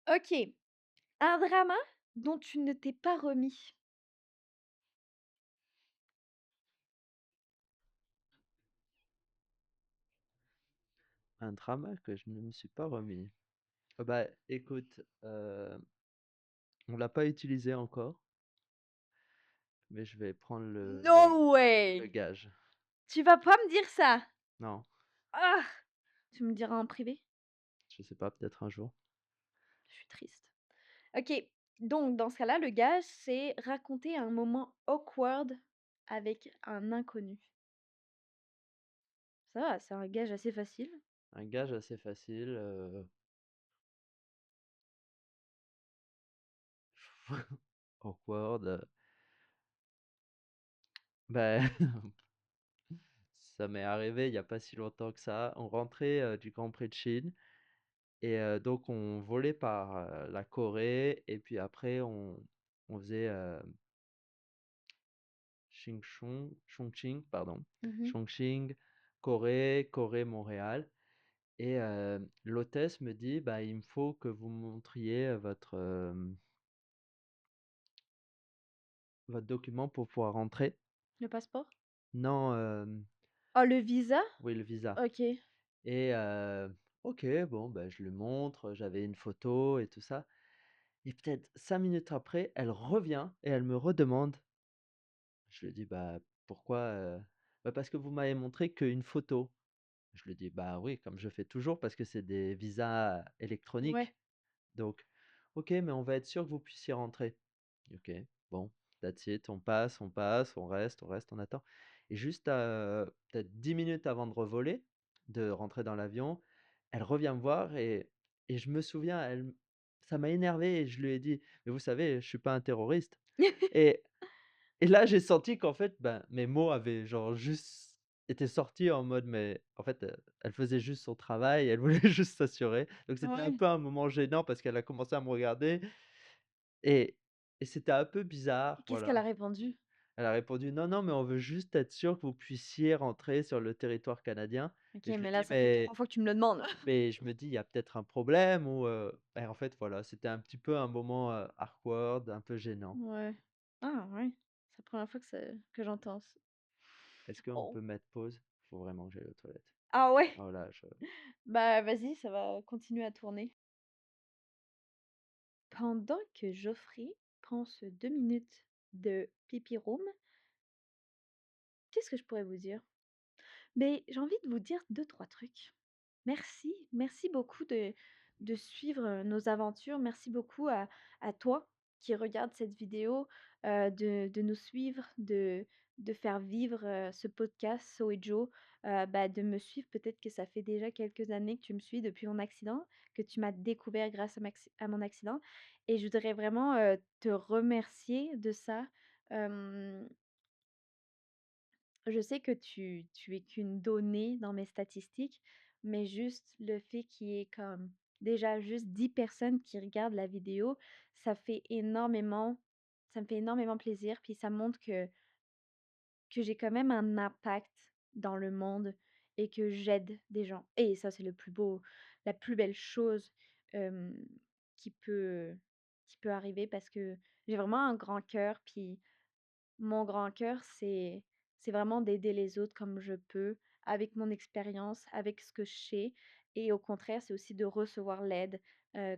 OK. Un drama dont tu ne t'es pas remis. Un drama que je ne me suis pas remis. Bah, écoute, on l'a pas utilisé encore, mais je vais prendre No le way! gage. Tu vas pas me dire ça? Non, Ah! Tu me diras en privé? je sais pas, peut-être un jour. Je suis triste. OK, donc dans ce cas-là, le gage, c'est raconter un moment awkward avec un inconnu. Ça va, c'est un gage assez facile. Un gage assez facile, awkward, bah, ça m'est arrivé il y a pas si longtemps que ça. On rentrait, du Grand Prix de Chine et donc on volait par, la Corée et puis après on faisait, Chongqing, pardon, Mmh. Chongqing, Corée, Corée-Montréal et l'hôtesse me dit: «Bah, il me faut que vous montriez, votre document pour pouvoir rentrer». Le passeport? Non, Oh, le visa? oui, le visa OK. et OK, bon, bah, je lui montre, j'avais une photo et tout ça et peut-être 5 minutes après, elle revient et elle me redemande. Je lui dis: «Bah, pourquoi?» «Bah, parce que vous m'avez montré qu'une photo». Je lui dis: «Bah, oui, comme je fais toujours parce que c'est des visas Ouais. électroniques, donc OK, mais on va être sûr que vous puissiez rentrer». OK, bon, that's it, on passe, on reste, on attend et juste, peut-être 10 minutes avant de revoler, de rentrer dans l'avion, elle revient me voir et je me souviens, ça m'a énervé et je lui ai dit: «Mais vous savez, je suis pas un terroriste» et et là, j'ai senti qu'en fait, ben, mes mots avaient genre juste été sortis en mode mais en fait, elle faisait juste son travail, elle voulait juste s'assurer. Donc c'était un Ouais. peu un moment gênant parce qu'elle a commencé à me regarder et et c'était un peu bizarre, Qu'est-ce qu'elle voilà. a répondu? Elle a répondu: «Non, non, mais on veut juste être sûr que vous puissiez rentrer sur le territoire canadien» OK, et je lui mais là, dis: ça fait 3 fois que tu me le demandes. mais je me dis: «Il y a peut-être un problème ou» et en fait, voilà, c'était un petit peu un moment, awkward, un peu gênant. Ouais. Ah ouais, c'est la première fois que j'entends ça. Est-ce qu'on Oh. peut mettre pause? Faut vraiment que j'aille aux toilettes. Ah ouais? Oh là, je Bah, vas-y, ça va continuer à tourner. Pendant que Geoffrey prend ce 2 minutes de pipi room, qu'est-ce que je pourrais vous dire? Mais j'ai envie de vous dire deux trois trucs. Merci, merci beaucoup de suivre, nos aventures. Merci beaucoup à toi qui regarde cette vidéo, de nous suivre, de faire vivre, ce podcast So et Joe, bah, de me suivre. Peut-être que ça fait déjà quelques années que tu me suis depuis mon accident, que tu m'as découvert grâce à mon accident et je voudrais vraiment, te remercier de ça. Hem Je sais que tu es qu'une donnée dans mes statistiques, mais juste le fait qu'il y ait comme déjà juste 10 personnes qui regardent la vidéo, ça fait énormément ça me fait énormément plaisir, puis ça montre que j'ai quand même un impact dans le monde et que j'aide des gens et ça, c'est le plus beau la plus belle chose, hem, qui peut qui peut arriver parce que j'ai vraiment un grand cœur, puis mon grand cœur, c'est vraiment d'aider les autres comme je peux, avec mon expérience, avec ce que je sais et au contraire, c'est aussi de recevoir l'aide,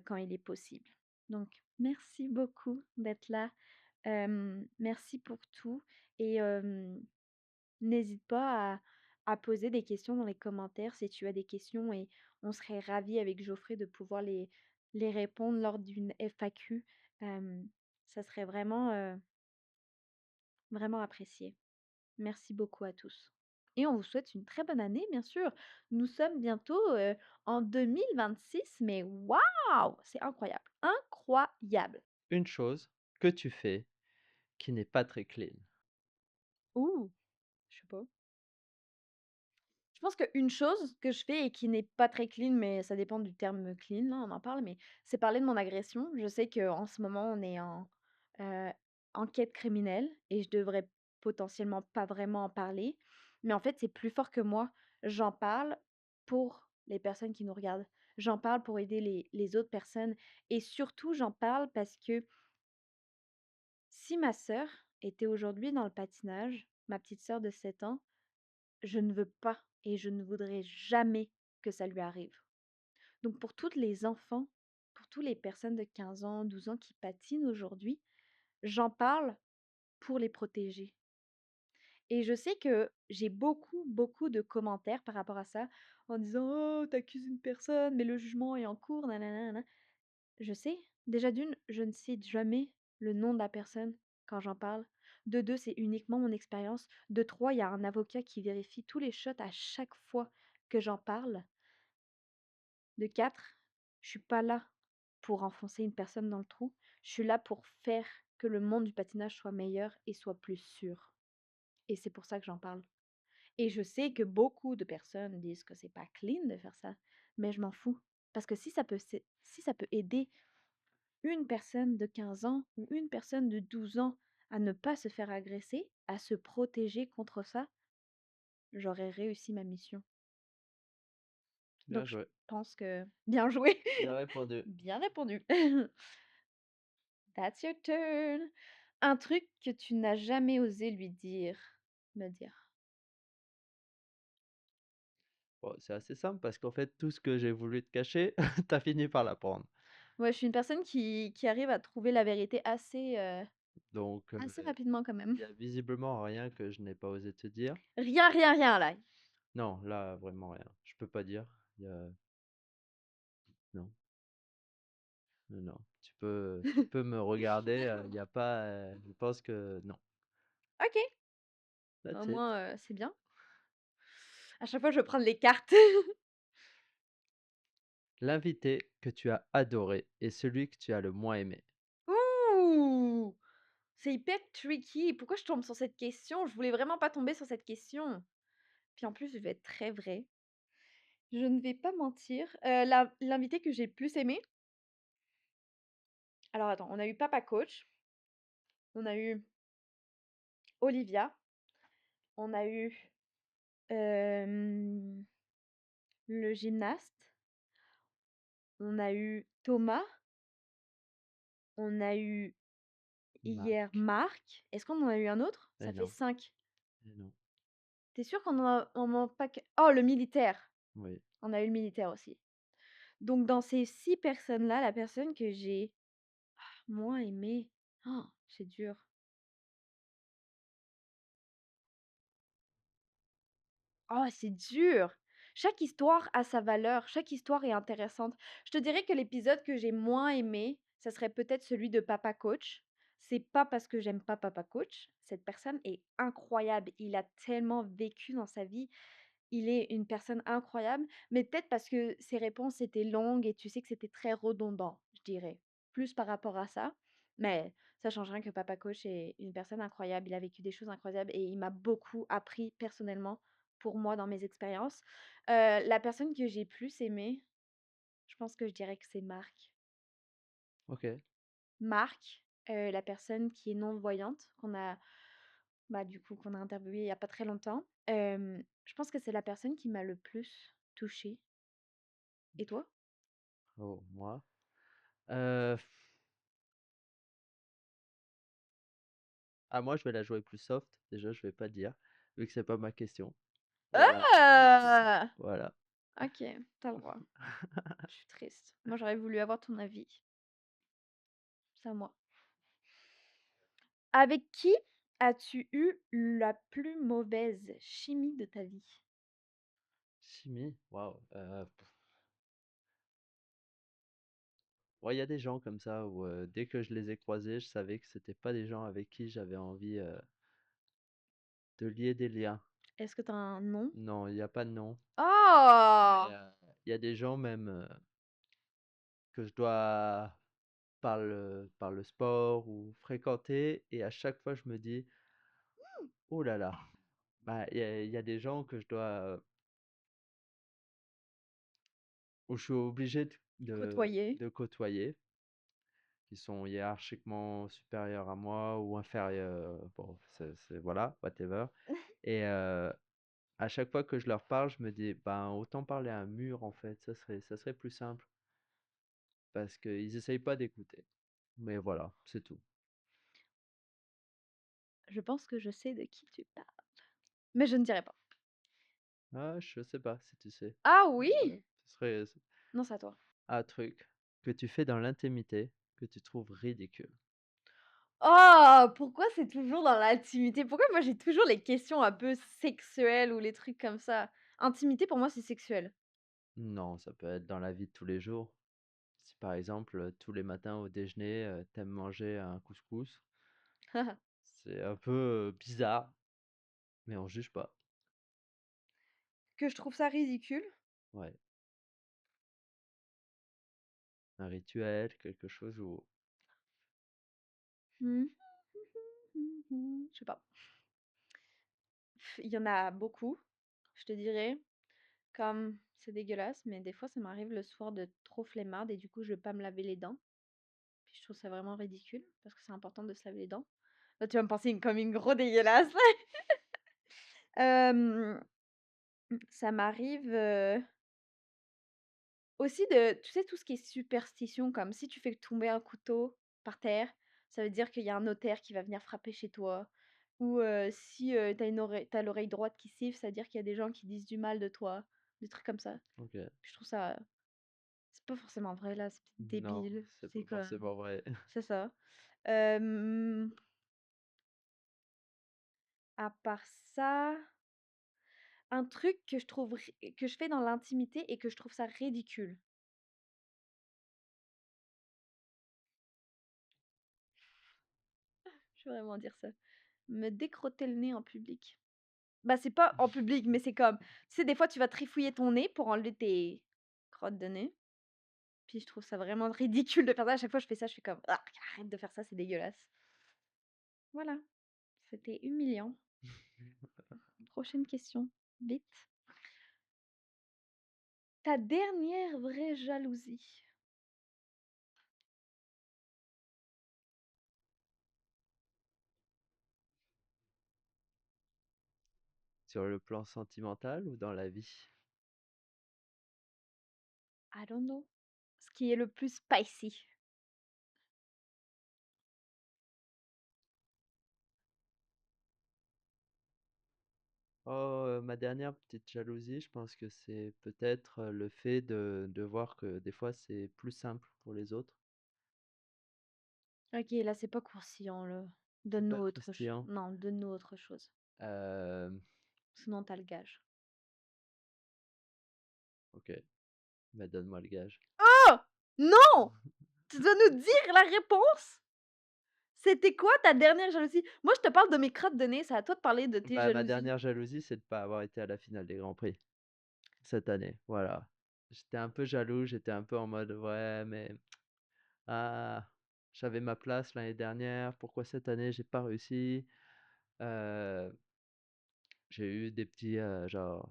quand il est possible. Donc merci beaucoup d'être là, merci pour tout et n'hésite pas à poser des questions dans les commentaires si tu as des questions et on serait ravis avec Geoffrey de pouvoir les répondre lors d'une FAQ. Ça serait vraiment, vraiment apprécié. Merci beaucoup à tous. Et on vous souhaite une très bonne année, bien sûr. Nous sommes bientôt en 2026, mais waouh! C'est incroyable. Incroyable. Une chose que tu fais qui n'est pas très clean. Ouh, je sais pas. Je pense qu'une chose que je fais et qui n'est pas très clean, mais ça dépend du terme clean, là, on en parle, mais c'est parler de mon agression. Je sais qu'en ce moment, on est en euh, enquête criminelle et je devrais potentiellement pas vraiment en parler. Mais en fait, c'est plus fort que moi. J'en parle pour les personnes qui nous regardent. J'en parle pour aider les autres personnes. Et surtout, j'en parle parce que si ma sœur était aujourd'hui dans le patinage, ma petite sœur de 7 ans, je ne veux pas et je ne voudrais jamais que ça lui arrive. Donc pour toutes les enfants, pour toutes les personnes de 15 ans, 12 ans qui patinent aujourd'hui, j'en parle pour les protéger. Et je sais que j'ai beaucoup, beaucoup de commentaires par rapport à ça, en disant: «Oh, t'accuses une personne, mais le jugement est en cours, nanana, Je sais, déjà d'une, je ne cite jamais le nom de la personne quand j'en parle. De deux, c'est uniquement mon expérience. De trois, il y a un avocat qui vérifie tous les shots à chaque fois que j'en parle. De quatre, je suis pas là pour enfoncer une personne dans le trou. Je suis là pour faire que le monde du patinage soit meilleur et soit plus sûr. Et c'est pour ça que j'en parle. Et je sais que beaucoup de personnes disent que c'est pas clean de faire ça, mais je m'en fous. Parce que si ça peut aider une personne de 15 ans ou une personne de 12 ans à ne pas se faire agresser, à se protéger contre ça, j'aurais réussi ma mission. Bien Donc je joué. pense que bien joué. Bien répondu. Bien répondu. That's your turn. Un truc que tu n'as jamais osé lui dire, me dire. Bon, c'est assez simple parce qu'en fait, tout ce que j'ai voulu te cacher, t'as fini par l'apprendre. Ouais, je suis une personne qui arrive à trouver la vérité assez, Donc, assez rapidement quand même. il y a visiblement rien que je n'ai pas osé te dire. Rien, rien, rien là. Non, là, vraiment rien. Je peux pas dire. Il y a... Non, non, non. Tu peux me regarder. Il n'y a pas. Je pense que non. Ok, au That's it. moins c'est bien. À chaque fois, je vais prendre les cartes. L'invité que tu as adoré et celui que tu as le moins aimé. Ouh! C'est hyper tricky. Pourquoi je tombe sur cette question? Je voulais vraiment pas tomber sur cette question. Puis en plus, je vais être très vraie. Je ne vais pas mentir. L'invité que j'ai le plus aimé. Alors attends, on a eu Papa Coach, on a eu Olivia, on a eu hem, le gymnaste, on a eu Thomas, on a eu hier Marc. Marc. Est-ce qu'on en a eu un autre? Ça Eh fait non. 5. Eh non. T'es sûr qu'on en a on manque pas que oh, le militaire! Oui. On a eu le militaire aussi. Donc dans ces 6 personnes-là, la personne que j'ai moins aimée, oh, c'est dur. Oh, c'est dur! Chaque histoire a sa valeur, chaque histoire est intéressante. Je te dirais que l'épisode que j'ai moins aimé, ça serait peut-être celui de Papa Coach. C'est pas parce que j'aime pas Papa Coach, cette personne est incroyable. Il a tellement vécu dans sa vie. Il est une personne incroyable, mais peut-être parce que ses réponses étaient longues et tu sais que c'était très redondant, je dirais. Plus par rapport à ça. Mais ça change rien que papa coach est une personne incroyable. Il a vécu des choses incroyables et il m'a beaucoup appris personnellement pour moi dans mes expériences. La personne que j'ai plus aimée, je pense que je dirais que c'est Marc. OK. Marc, la personne qui est non-voyante, qu'on a interviewé il y a pas très longtemps. Je pense que c'est la personne qui m'a le plus touchée. Et toi? Oh, moi? Heu, moi, je vais la jouer plus soft. Déjà, je vais pas dire, vu que c'est pas ma question. Voilà, Ah! voilà. OK, tu le droit. Je suis triste. Moi, j'aurais voulu avoir ton avis. C'est à moi. Avec qui as-tu eu la plus mauvaise chimie de ta vie? Chimie? Waouh, ouais, il y a des gens comme ça où, dès que je les ai croisés, je savais que c'était pas des gens avec qui j'avais envie, de lier des liens. Est-ce que tu as un nom? Non, il y a pas de nom, mais, Oh! il y a des gens même, que je dois par le sport ou fréquenter et à chaque fois je me dis: «Oh là là!» Bah, il y a des gens que je dois, où je suis obligé Côtoyer. de côtoyer, qui sont hiérarchiquement supérieurs à moi ou inférieurs, bon, c'est voilà, whatever et à chaque fois que je leur parle, je me dis: «Ben, autant parler à un mur en fait, ça serait plus simple» parce qu'ils essayent pas d'écouter. Mais voilà, c'est tout. Je pense que je sais de qui tu parles, mais je ne dirai pas. Ah, je sais pas si tu sais. Ah oui? Ce serait Non, c'est à toi. un truc que tu fais dans l'intimité que tu trouves ridicule. Oh! Pourquoi c'est toujours dans l'intimité? Pourquoi moi j'ai toujours les questions un peu sexuelles ou les trucs comme ça? Intimité pour moi c'est sexuel. Non, ça peut être dans la vie de tous les jours. Si par exemple, tous les matins au déjeuner, tu manger un couscous, c'est un peu, bizarre, mais on juge pas. Que je trouve ça ridicule? Ouais, un rituel, quelque chose où Mmh. Je sais pas. Il y en a beaucoup, je te dirais. Comme c'est dégueulasse, mais des fois ça m'arrive le soir de trop flemmarde et du coup je veux pas me laver les dents. Puis je trouve ça vraiment ridicule parce que c'est important de se laver les dents. Là tu vas me penser comme une gros dégueulasse. Hem, ça m'arrive, aussi de tu sais tout ce qui est superstition, comme si tu fais tomber un couteau par terre, ça veut dire qu'il y a un notaire qui va venir frapper chez toi. Ou, si, tu l'oreille droite qui siffle, ça veut dire qu'il y a des gens qui disent du mal de toi, des trucs comme ça. OK. Je trouve ça c'est pas forcément vrai là, c'est Non, débile, c'est c'est pas comme forcément vrai. c'est ça. Hem, à part ça, un truc que je trouve que je fais dans l'intimité et que je trouve ça ridicule. Je vais vraiment dire ça. Me décrotter le nez en public. Bah, c'est pas en public, mais c'est comme, tu sais, des fois, tu vas trifouiller ton nez pour enlever tes crottes de nez. Puis je trouve ça vraiment ridicule de faire ça. À chaque fois, je fais ça, je fais comme: «Ah, arrête de faire ça, c'est dégueulasse». Voilà, c'était humiliant. Prochaine question, vite. Ta dernière vraie jalousie? Sur le plan sentimental ou dans la vie? I don't know. Ce qui est le plus spicy. Oh, ma dernière petite jalousie, je pense que c'est peut-être, le fait de voir que des fois c'est plus simple pour les autres. OK, là, c'est pas coursillant, là. C'est Donne-nous pas autre ch croustillant. non, donne-nous autre chose. Hem, Sinon, tu le gage. OK, bah, donne-moi le gage. Oh! Non! Tu dois nous dire la réponse! C'était quoi ta dernière jalousie? Moi, je te parle de mes crottes de nez, c'est à toi de parler de tes Bah, ma jalousies. dernière jalousie, c'est de pas avoir été à la finale des grands prix cette année, voilà. J'étais un peu jaloux, j'étais un peu en mode: «Ouais, mais ah, J'avais ma place l'année dernière, pourquoi cette année j'ai pas réussi? Heu, j'ai eu des petits, genre: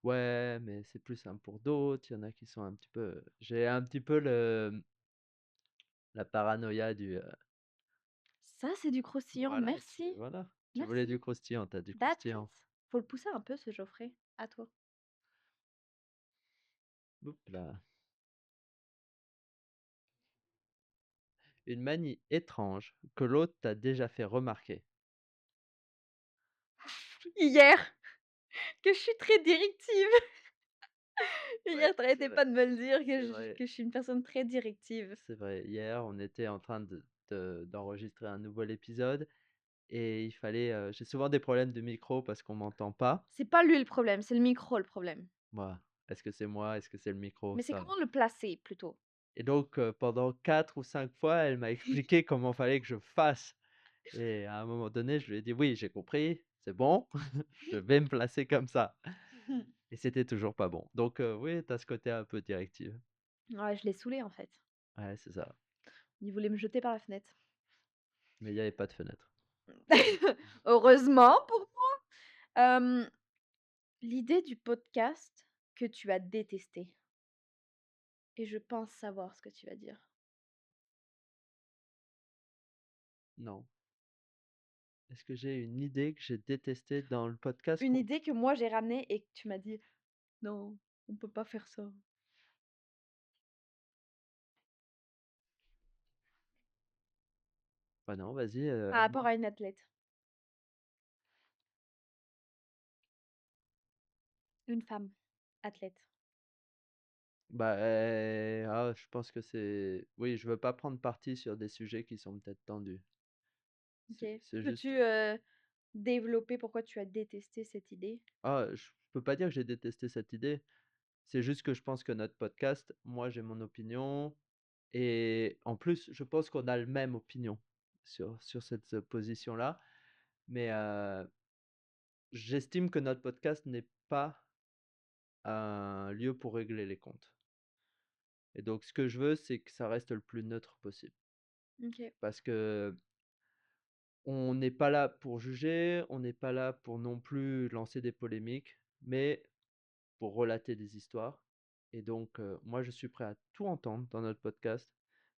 «Ouais, mais c'est plus simple pour d'autres». Il y en a qui sont un petit peu j'ai un petit peu la paranoïa du. Ça, c'est du croustillant, Voilà, merci, tu voulais du merci. croustillant, tu as du That's croustillant. it. Faut le pousser un peu ce Geoffrey, à toi. Oups là. Une manie étrange que l'autre t'a déjà fait remarquer. Hier, que je suis très directive. Ouais, Hier, tu c'est arrêtais vrai, pas de me le dire c'est que vrai, je suis une personne très directive. c'est vrai. Hier, on était en train d'enregistrer un nouvel épisode et il fallait, j'ai souvent des problèmes de micro parce qu'on m'entend pas. C'est pas lui le problème, c'est le micro le problème. Moi, est-ce que c'est moi? Est-ce que c'est le micro? Mais c'est Ça comment le placer plutôt? et donc pendant 4 ou 5 fois, elle m'a expliqué comment fallait que je fasse et à un moment donné, je lui ai dit: «Oui, j'ai compris, c'est bon, je vais me placer comme ça». Et c'était toujours pas bon. Donc oui, tu as ce côté un peu directive. Ouais, je l'ai saoulé en fait. Ouais, c'est ça. Il voulait me jeter par la fenêtre. Mais il y avait pas de fenêtre. Heureusement pour moi. L'idée du podcast que tu as détesté et je pense savoir ce que tu vas dire. Non. Est-ce que j'ai une idée que j'ai détestée dans le podcast Une qu'on idée que moi j'ai ramenée et que tu m'as dit: «Non, on peut pas faire ça». bah non, vas-y, Par rapport moi à une athlète, une femme athlète. bah, je pense que c'est oui, je veux pas prendre parti sur des sujets qui sont peut-être tendus. OK. C'est juste Peux-tu, développer pourquoi tu as détesté cette idée? je peux pas dire que j'ai détesté cette idée. C'est juste que je pense que notre podcast, moi, j'ai mon opinion et en plus, je pense qu'on a le même opinion sur cette, position-là. Mais, j'estime que notre podcast n'est pas un lieu pour régler les comptes. Et donc, ce que je veux, c'est que ça reste le plus neutre possible. OK. Parce que on n'est pas là pour juger, on n'est pas là pour non plus lancer des polémiques, mais pour relater des histoires. Et donc, moi, je suis prêt à tout entendre dans notre podcast,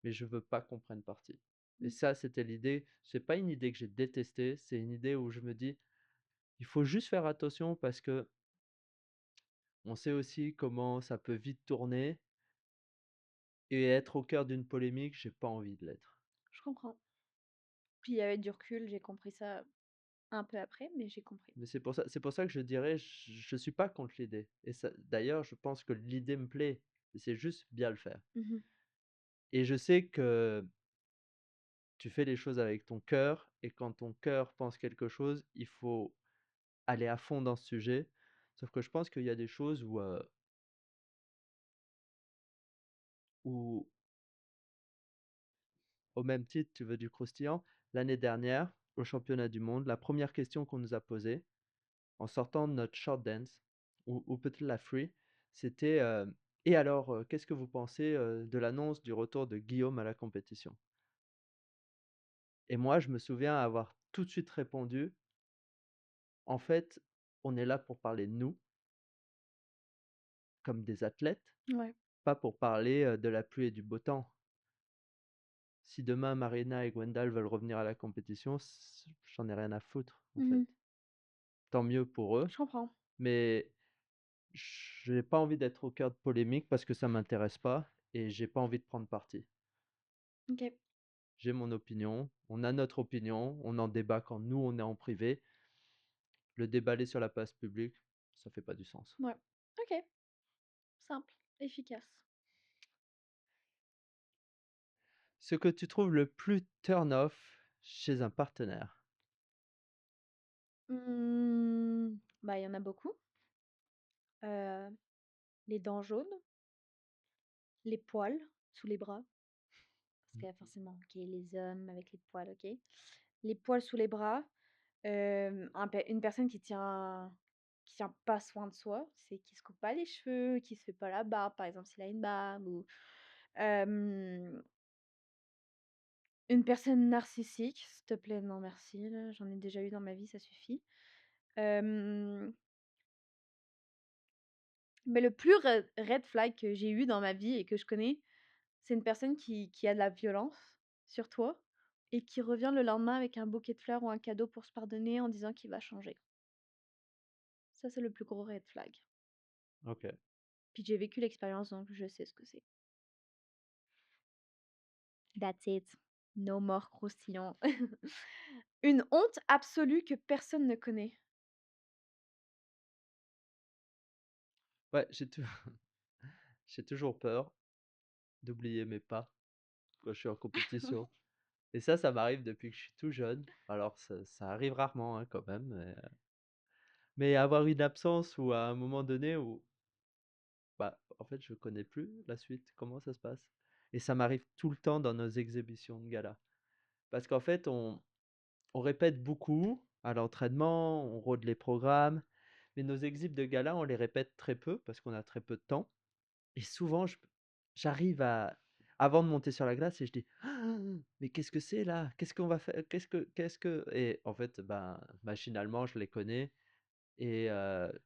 mais je veux pas qu'on prenne parti. Et Mmh. ça, c'était l'idée. C'est pas une idée que j'ai détestée, c'est une idée où je me dis, il faut juste faire attention parce que on sait aussi comment ça peut vite tourner et être au cœur d'une polémique, j'ai pas envie de l'être. Je comprends. Puis avec du recul, j'ai compris ça un peu après, mais j'ai compris. Mais c'est pour ça que je dirais, je suis pas contre l'idée et ça d'ailleurs, je pense que l'idée me plaît, c'est juste bien le faire Mmh. et je sais que tu fais les choses avec ton cœur et quand ton cœur pense quelque chose, il faut aller à fond dans ce sujet. Sauf que je pense qu'il y a des choses où au même titre, tu veux du croustillant, l'année dernière, au championnat du monde, la première question qu'on nous a posée, en sortant de notre short dance ou peut-être la free, c'était, «Et alors, qu'est-ce que vous pensez, de l'annonce du retour de Guillaume à la compétition?» Et moi, je me souviens avoir tout de suite répondu: «En fait, on est là pour parler de nous, comme des athlètes, Ouais. pas pour parler, de la pluie et du beau temps. Si demain Marina et Gwendal veulent revenir à la compétition, j'en ai rien à foutre, en fait. Mmh. Tant mieux pour eux, Je comprends. mais j'ai pas envie d'être au cœur de polémiques parce que ça m'intéresse pas et j'ai pas envie de prendre parti. OK. J'ai mon opinion, on a notre opinion, on en débat quand nous on est en privé. Le déballer sur la place publique, ça fait pas du sens. Ouais. OK. Simple, efficace. Ce que tu trouves le plus turn off chez un partenaire? Bah, il y en a beaucoup. Heu, les dents jaunes, les poils sous les bras, parce qu'il y a forcément, OK, les hommes avec les poils, OK. Les poils sous les bras, une personne qui tient pas soin de soi, c'est qui se coupe pas les cheveux, qui se fait pas la barbe, par exemple, s'il a une barbe ou hem, Une personne narcissique, s'il te plaît, non merci là, j'en ai déjà eu dans ma vie, ça suffit. Hem, mais le plus red flag que j'ai eu dans ma vie et que je connais, c'est une personne qui a de la violence sur toi et qui revient le lendemain avec un bouquet de fleurs ou un cadeau pour se pardonner en disant qu'il va changer. Ça, c'est le plus gros red flag. OK. Puis j'ai vécu l'expérience, donc je sais ce que c'est. That's it. No more croustillant. Une honte absolue que personne ne connaît. Ouais, j'ai toujours peur d'oublier mes pas quand je suis en compétition. Et ça m'arrive depuis que je suis tout jeune. Alors ça arrive rarement, hein, quand même, mais avoir une absence ou à un moment donné où, bah, en fait, je connais plus la suite, comment ça se passe? Et ça m'arrive tout le temps dans nos exhibitions de gala. Parce qu'en fait, on répète beaucoup à l'entraînement, on rôde les programmes, mais nos exhibs de gala, on les répète très peu parce qu'on a très peu de temps. Et souvent, j'arrive avant de monter sur la glace et je dis: «Ah, mais qu'est-ce que c'est là? Qu'est-ce qu'on va faire? Qu'est-ce que» et en fait, ben, machinalement, je les connais et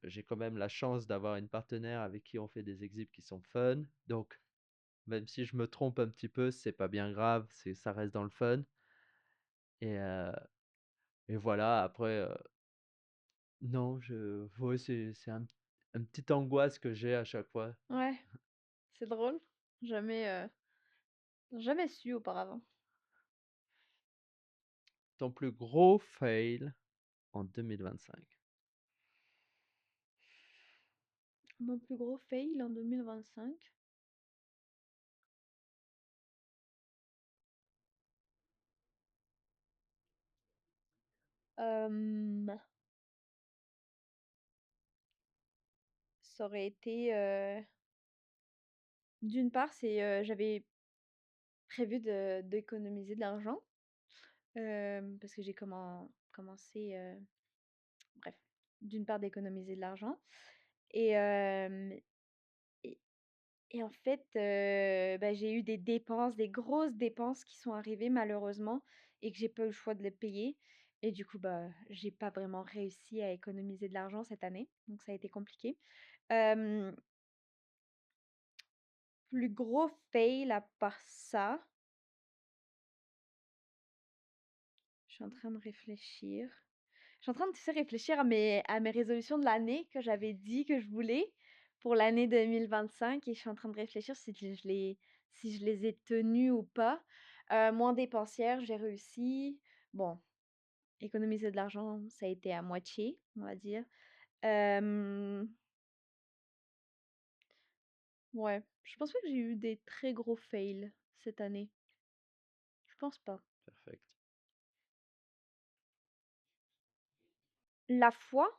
j'ai quand même la chance d'avoir une partenaire avec qui on fait des exhibs qui sont fun. Donc même si je me trompe un petit peu, c'est pas bien grave, ça reste dans le fun et heu et voilà après, non, ouais, c'est un petite angoisse que j'ai à chaque fois. Ouais, c'est drôle. Jamais, jamais su auparavant. Ton plus gros fail en 2025? Mon plus gros fail en 2025. Hem, Ça aurait été, d'une part, c'est, j'avais prévu d'économiser de l'argent, parce que j'ai commencé, bref, d'une part d'économiser de l'argent et hem et et en fait, bah, j'ai eu des dépenses, des grosses dépenses qui sont arrivées malheureusement et que j'ai pas eu le choix de les payer et du coup, bah, j'ai pas vraiment réussi à économiser de l'argent cette année, donc ça a été compliqué. Hem, Plus gros fail à part ça, je suis en train de réfléchir. Je suis en train de, tu sais, réfléchir à mes résolutions de l'année que j'avais dit que je voulais pour l'année 2025 et je suis en train de réfléchir si je les ai tenues ou pas. Moins dépensière, j'ai réussi. Bon, économiser de l'argent, ça a été à moitié, on va dire. Hem, ouais, je pense pas que j'ai eu des très gros fails cette année. Je pense pas. Perfect. La fois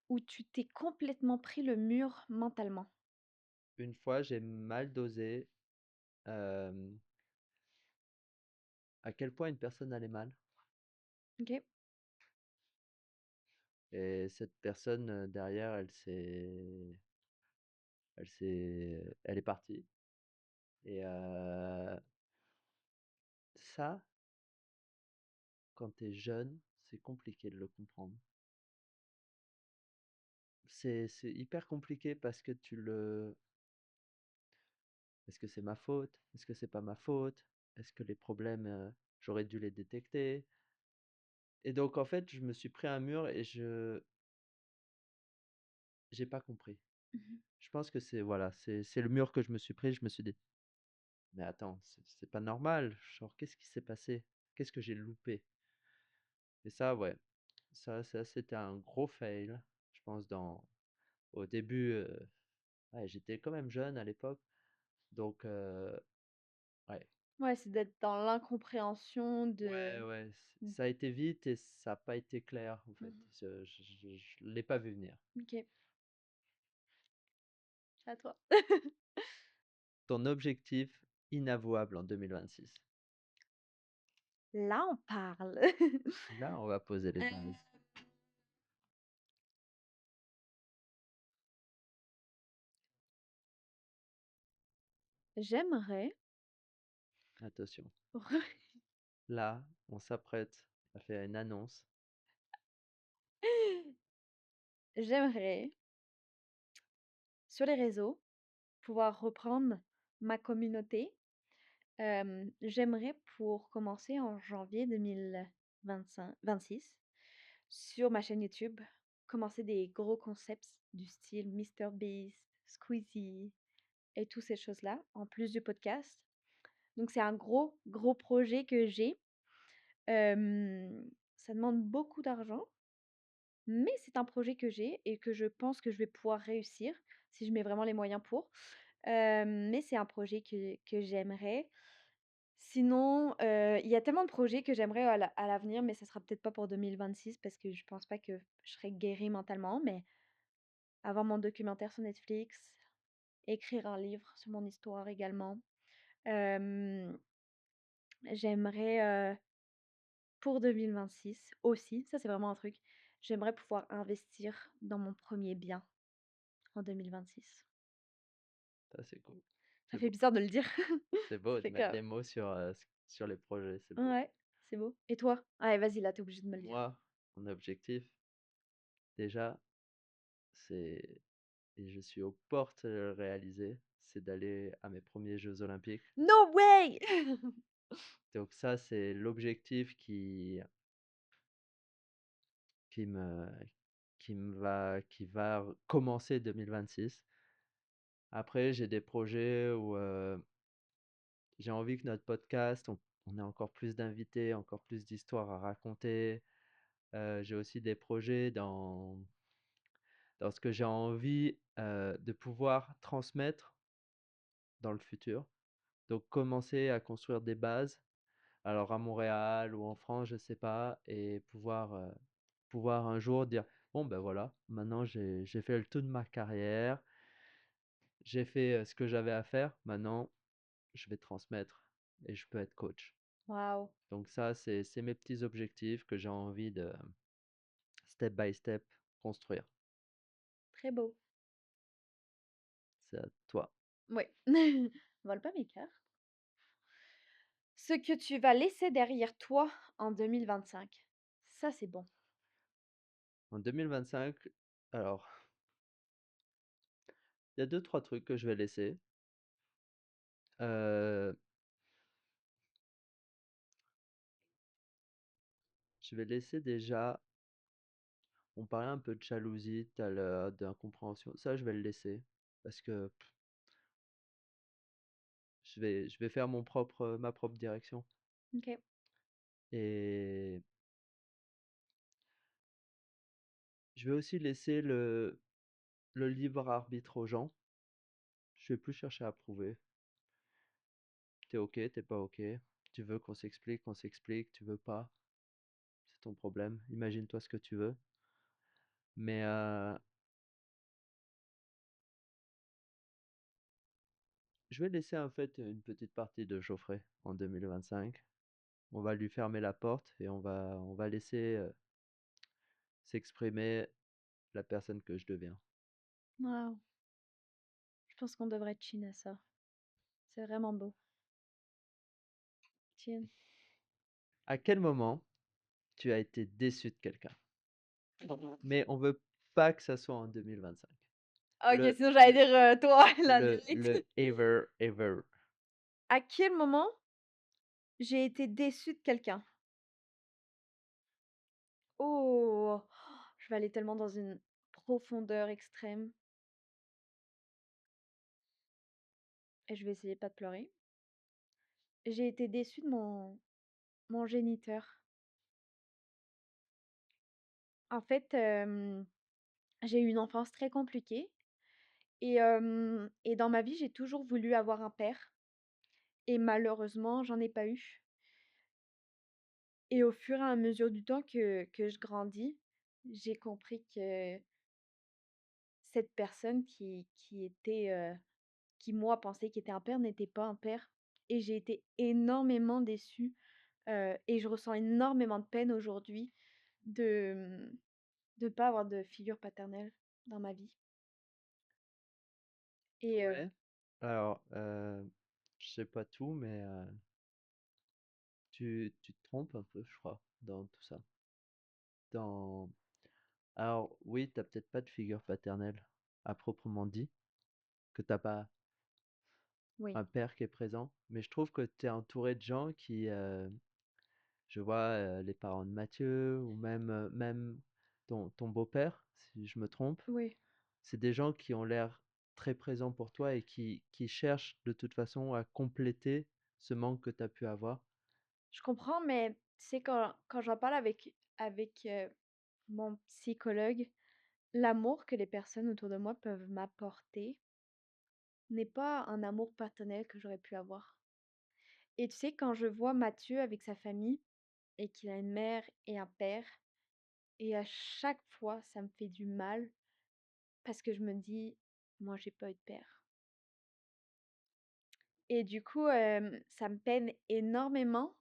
où tu t'es complètement pris le mur mentalement. Une fois, j'ai mal dosé, hem, à quel point une personne allait mal OK. et cette personne, derrière, elle est partie et ça, quand tu es jeune, c'est compliqué de le comprendre. C'est hyper compliqué parce que est-ce que c'est ma faute? Est-ce que c'est pas ma faute? Est-ce que les problèmes, j'aurais dû les détecter? Et donc en fait, je me suis pris un mur et j'ai pas compris. Mmh. Je pense que c'est voilà, c'est le mur que je me suis pris. Je me suis dit: «Mais attends, c'est pas normal, genre qu'est-ce qui s'est passé? Qu'est-ce que j'ai loupé?» Et ça, ouais, ça c'était un gros fail, je pense au début, ouais, j'étais quand même jeune à l'époque, donc ouais. Ouais, c'est d'être dans l'incompréhension de Ouais, ouais, mmh, ça a été vite et ça a pas été clair en fait. mmh. Je l'ai pas vu venir. OK, à toi. Ton objectif inavouable en 2026? Là, on parle. Là, on va poser les Heu, bases. J'aimerais Attention. là, on s'apprête à faire une annonce. J'aimerais, sur les réseaux, pouvoir reprendre ma communauté. J'aimerais pour commencer en janvier 2026 sur ma chaîne YouTube, commencer des gros concepts du style MrBeast, Squeezie et toutes ces choses-là, en plus du podcast. Donc c'est un gros, gros projet que j'ai. Ça demande beaucoup d'argent, mais c'est un projet que j'ai et que je pense que je vais pouvoir réussir si je mets vraiment les moyens pour. Mais c'est un projet que j'aimerais. Sinon, il y a tellement de projets que j'aimerais à l'avenir, mais ça sera peut-être pas pour 2026 parce que je pense pas que je serai guérie mentalement, mais avoir mon documentaire sur Netflix, écrire un livre sur mon histoire également. Hem, j'aimerais, pour 2026 aussi, ça c'est vraiment un truc, j'aimerais pouvoir investir dans mon premier bien en 2026. Ça, c'est cool. Ça C'est fait beau. bizarre de le dire. C'est Ça beau de fait mettre que des mots sur les projets, c'est beau. ouais, c'est beau. Et toi? Allez, vas-y, là, tu es obligé de me le dire. Moi, mon objectif, déjà, c'est, et je suis aux portes de le réaliser, c'est d'aller à mes premiers Jeux Olympiques. No way! Donc ça, c'est l'objectif qui me, qui va commencer 2026. Après, j'ai des projets où j'ai envie que notre podcast, on ait encore plus d'invités, encore plus d'histoires à raconter. J'ai aussi des projets dans ce que j'ai envie de pouvoir transmettre dans le futur. Donc commencer à construire des bases, alors à Montréal ou en France, je sais pas, et pouvoir un jour dire, bon ben voilà, maintenant j'ai fait le tour de ma carrière, j'ai fait ce que j'avais à faire, maintenant je vais transmettre et je peux être coach. Waouh, Donc ça, c'est mes petits objectifs que j'ai envie de step by step construire. très beau. C'est à toi. Ouais. Vole pas mes cartes. Ce que tu vas laisser derrière toi en 2025. Ça, c'est bon. En 2025, alors, il y a deux, trois trucs que je vais laisser. Euh, je vais laisser déjà, on parlait un peu de jalousie tout à l'heure, d'incompréhension. Ça, je vais le laisser parce que je vais faire ma propre direction. OK. Et je vais aussi laisser le libre arbitre aux gens. Je vais plus chercher à prouver. T'es ok, t'es pas ok. Tu veux qu'on s'explique, on s'explique. Tu veux pas, c'est ton problème. Imagine-toi ce que tu veux. Mais je vais laisser en fait une petite partie de Geoffrey en 2025. On va lui fermer la porte et on va laisser s'exprimer la personne que je deviens. Waouh. Je pense qu'on devrait chin à ça. C'est vraiment beau. Chin. À quel moment tu as été déçu de quelqu'un? Mais on veut pas que ça soit en 2025. OK, Le, sinon j'allais dire, toi, là, direct. le ever, ever. À quel moment j'ai été déçue de quelqu'un? Oh! Je vais aller tellement dans une profondeur extrême et je vais essayer de pas de pleurer. J'ai été déçue de mon géniteur. En fait, j'ai eu une enfance très compliquée et dans ma vie, j'ai toujours voulu avoir un père et malheureusement, j'en ai pas eu et au fur et à mesure du temps que je grandis, j'ai compris que cette personne qui était, qui moi pensais qu'il était un père, n'était pas un père et j'ai été énormément déçue, et je ressens énormément de peine aujourd'hui de, de pas avoir de figure paternelle dans ma vie et Ouais. Alors, je sais pas tout, mais tu te trompes un peu, je crois, dans tout ça. Dans... Alors, oui, t'as peut-être pas de figure paternelle à proprement dit, que t'as pas Oui, un père qui est présent, mais je trouve que tu es entouré de gens qui, je vois les parents de Mathieu ou même ton beau-père, si je me trompe, oui. c'est des gens qui ont l'air très présents pour toi et qui cherchent de toute façon à compléter ce manque que tu as pu avoir. Je comprends, mais tu sais, quand j'en parle avec mon psychologue, l'amour que les personnes autour de moi peuvent m'apporter n'est pas un amour paternel que j'aurais pu avoir. Et tu sais, quand je vois Mathieu avec sa famille et qu'il a une mère et un père, et à chaque fois, ça me fait du mal parce que je me dis, moi, j'ai pas eu de père. Et du coup, ça me peine énormément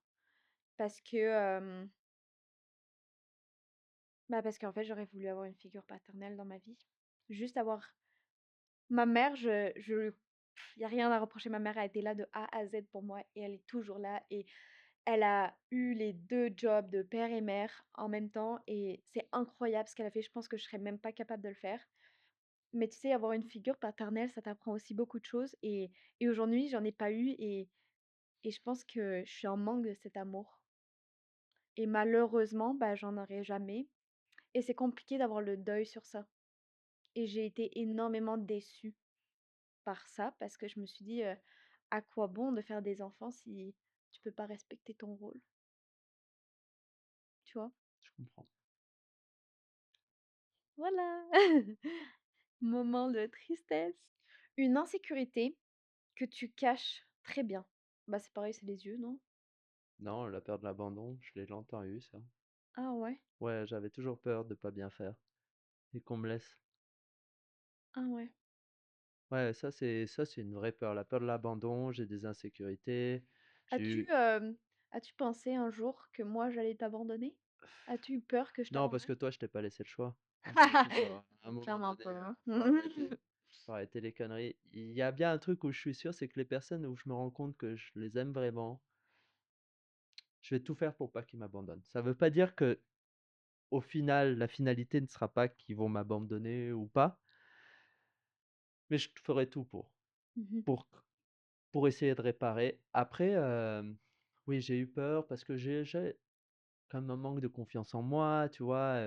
parce que, parce qu'en fait, j'aurais voulu avoir une figure paternelle dans ma vie. Juste avoir ma mère, il y a rien à reprocher. Ma mère a été là de A à Z pour moi et elle est toujours là et elle a eu les 2 jobs de père et mère en même temps et c'est incroyable ce qu'elle a fait. Je pense que je serais même pas capable de le faire. Mais tu sais, avoir une figure paternelle, ça t'apprend aussi beaucoup de choses et aujourd'hui, j'en ai pas eu et je pense que je suis en manque de cet amour et malheureusement, j'en aurai jamais et c'est compliqué d'avoir le deuil sur ça et j'ai été énormément déçue par ça parce que je me suis dit, «À quoi bon de faire des enfants si tu peux pas respecter ton rôle?» Tu vois? Je comprends. Voilà! Moment de tristesse. Une insécurité que tu caches très bien. Bah, c'est pareil, c'est les yeux, non? Non, la peur de l'abandon, je l'ai longtemps eu, ça. Ah ouais? Ouais, j'avais toujours peur de pas bien faire et qu'on me laisse. Ah ouais. Ouais, ça c'est une vraie peur. La peur de l'abandon, j'ai des insécurités. J'ai As-tu, eu as-tu pensé un jour que moi j'allais t'abandonner? As-tu eu peur que je Non, parce t'abandonne? que toi, je t'ai pas laissé le choix. À un moment Clairement donné, pas. faut arrêter les conneries. Il y a bien un truc où je suis sûr, c'est que les personnes où je me rends compte que je les aime vraiment, je vais tout faire pour pas qu'ils m'abandonnent. Ça veut pas dire que au final, la finalité ne sera pas qu'ils vont m'abandonner ou pas, mais je ferai tout Mmh. pour, pour essayer de réparer. Après, oui, j'ai eu peur parce que j'ai comme un manque de confiance en moi, tu vois.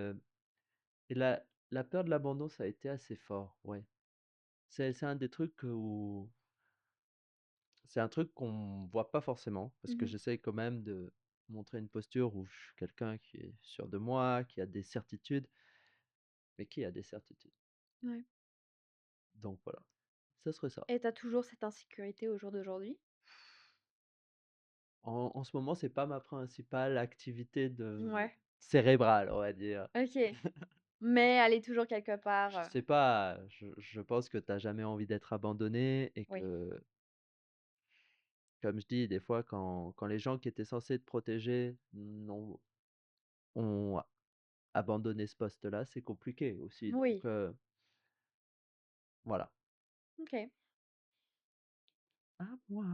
Et la peur de l'abandon, ça a été assez fort, ouais. C'est un des trucs où c'est un truc qu'on voit pas forcément parce que Mmh. j'essaye quand même de montrer une posture où je suis quelqu'un qui est sûr de moi, qui a des certitudes, mais qui a des certitudes. Ouais. Donc voilà, ça serait ça. Et tu as toujours cette insécurité au jour d'aujourd'hui? En ce moment, c'est pas ma principale activité de Ouais. cérébrale, on va dire. OK. Mais elle est toujours quelque part, Je sais pas, je pense que tu as jamais envie d'être abandonné et oui. que, comme je dis, des fois, quand les gens qui étaient censés te protéger ont abandonné ce poste-là, c'est compliqué aussi. Donc Oui. voilà. OK. À moi.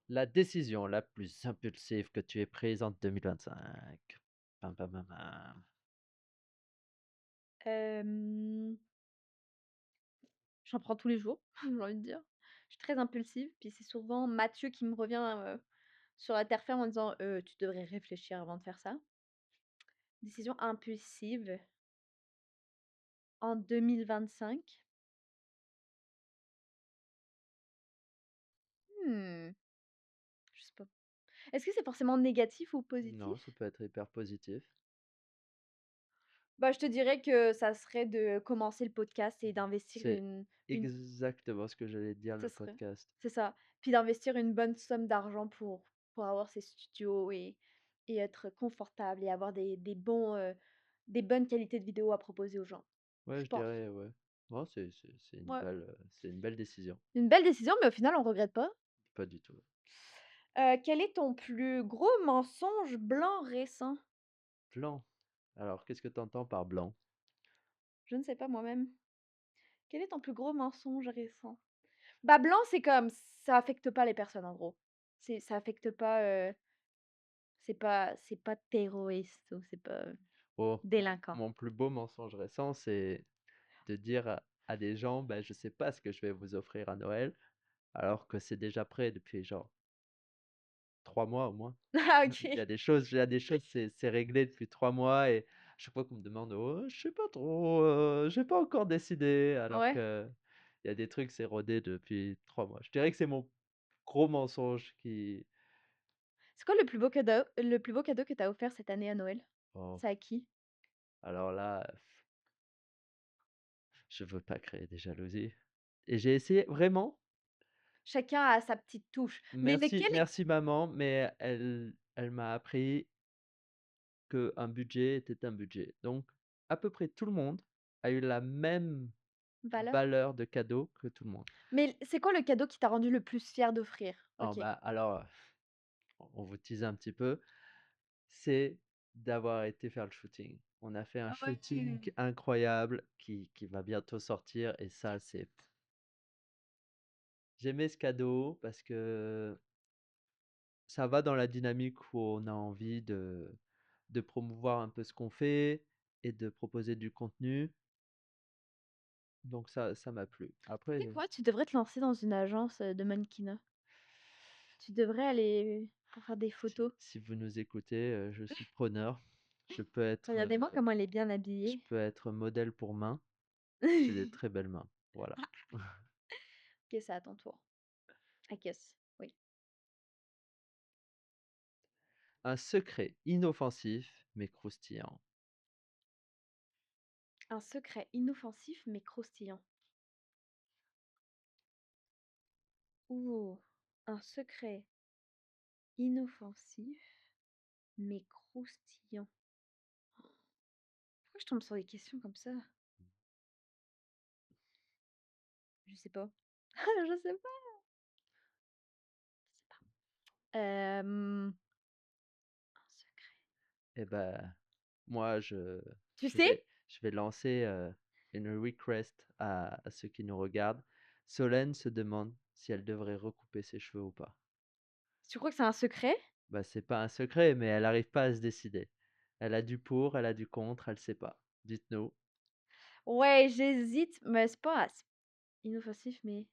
La décision la plus impulsive que tu aies prise en 2025. Pam, pam, pam, pam. Hem, J'en prends tous les jours, j'ai envie de dire. Je suis très impulsive, puis c'est souvent Mathieu qui me revient, sur la terre ferme en disant: «Tu devrais réfléchir avant de faire ça». Décision impulsive en 2025? Mmh, je sais pas. Est-ce que c'est forcément négatif ou Non, positif? ça peut être hyper positif. Bah, je te dirais que ça serait de commencer le podcast et d'investir C'est une exactement ce que j'allais te dire, ce le serait podcast. c'est ça. Puis d'investir une bonne somme d'argent pour avoir ces studios et être confortable et avoir des bonnes qualités de vidéo à proposer aux gens. Ouais, Je je pense. dirais, ouais. Non, Ouais. c'est une belle décision. Une belle décision, mais au final, on regrette pas. Pas du tout. Quel est ton plus gros mensonge blanc récent? Blanc. Alors, qu'est-ce que tu entends par blanc? Je ne sais pas moi-même. Quel est ton plus gros mensonge récent? Bah, blanc, c'est comme ça affecte pas les personnes, en gros. Ça affecte pas, c'est pas terroriste ou c'est pas, Oh, délinquant. mon plus beau mensonge récent, c'est de dire à des gens, bah, je sais pas ce que je vais vous offrir à Noël, alors que c'est déjà prêt depuis genre 3 mois au moins. Ah OK. Il y a des choses, c'est réglé depuis 3 mois et à chaque fois qu'on me demande, oh, je sais pas trop, j'ai pas encore décidé, alors Ouais. que il y a des trucs, c'est rodé depuis 3 mois. Je dirais que c'est mon gros mensonge qui, C'est quoi le plus beau cadeau que tu as offert cette année à Noël? oh, C'est à qui? alors là, je veux pas créer des jalousies. Et j'ai essayé vraiment. Chacun a sa petite touche. Mais Merci, lequel est merci maman, mais elle m'a appris qu'un budget était un budget. Donc, à peu près tout le monde a eu la même valeur? valeur de cadeau que tout le monde. Mais c'est quoi le cadeau qui t'a rendu le plus fier d'offrir? Oh, OK. bah, alors, on vous tease un petit peu, c'est d'avoir été faire le shooting. On a fait un Ah shooting ouais. incroyable qui va bientôt sortir et ça, c'est j'aimais ce cadeau parce que ça va dans la dynamique où on a envie de promouvoir un peu ce qu'on fait et de proposer du contenu. Donc ça m'a plu. Tu Après, sais quoi? Tu devrais te lancer dans une agence, de mannequinat. Tu devrais aller pour faire des si, photos. si vous nous écoutez, je suis preneur. Je peux être, euh, Regardez-moi comment elle est bien je habillée. peux être modèle pour main. J'ai des très belles mains. Voilà. OK, c'est à ton tour. I guess, oui. Un secret inoffensif mais croustillant. Un secret inoffensif mais croustillant. Ouh! Un secret inoffensif mais croustillant. Pourquoi je tombe sur des questions comme ça? Je sais pas. Je sais pas, je sais pas. Un secret. Eh ben, moi, Tu je sais? vais, je vais lancer une request à ceux qui nous regardent. Solène se demande si elle devrait recouper ses cheveux ou pas. Tu crois que c'est un secret? Bah, c'est pas un secret, mais elle n'arrive pas à se décider. Elle a du pour, elle a du contre, elle sait pas. Dites-nous. Ouais, j'hésite, mais c'est inoffensif mais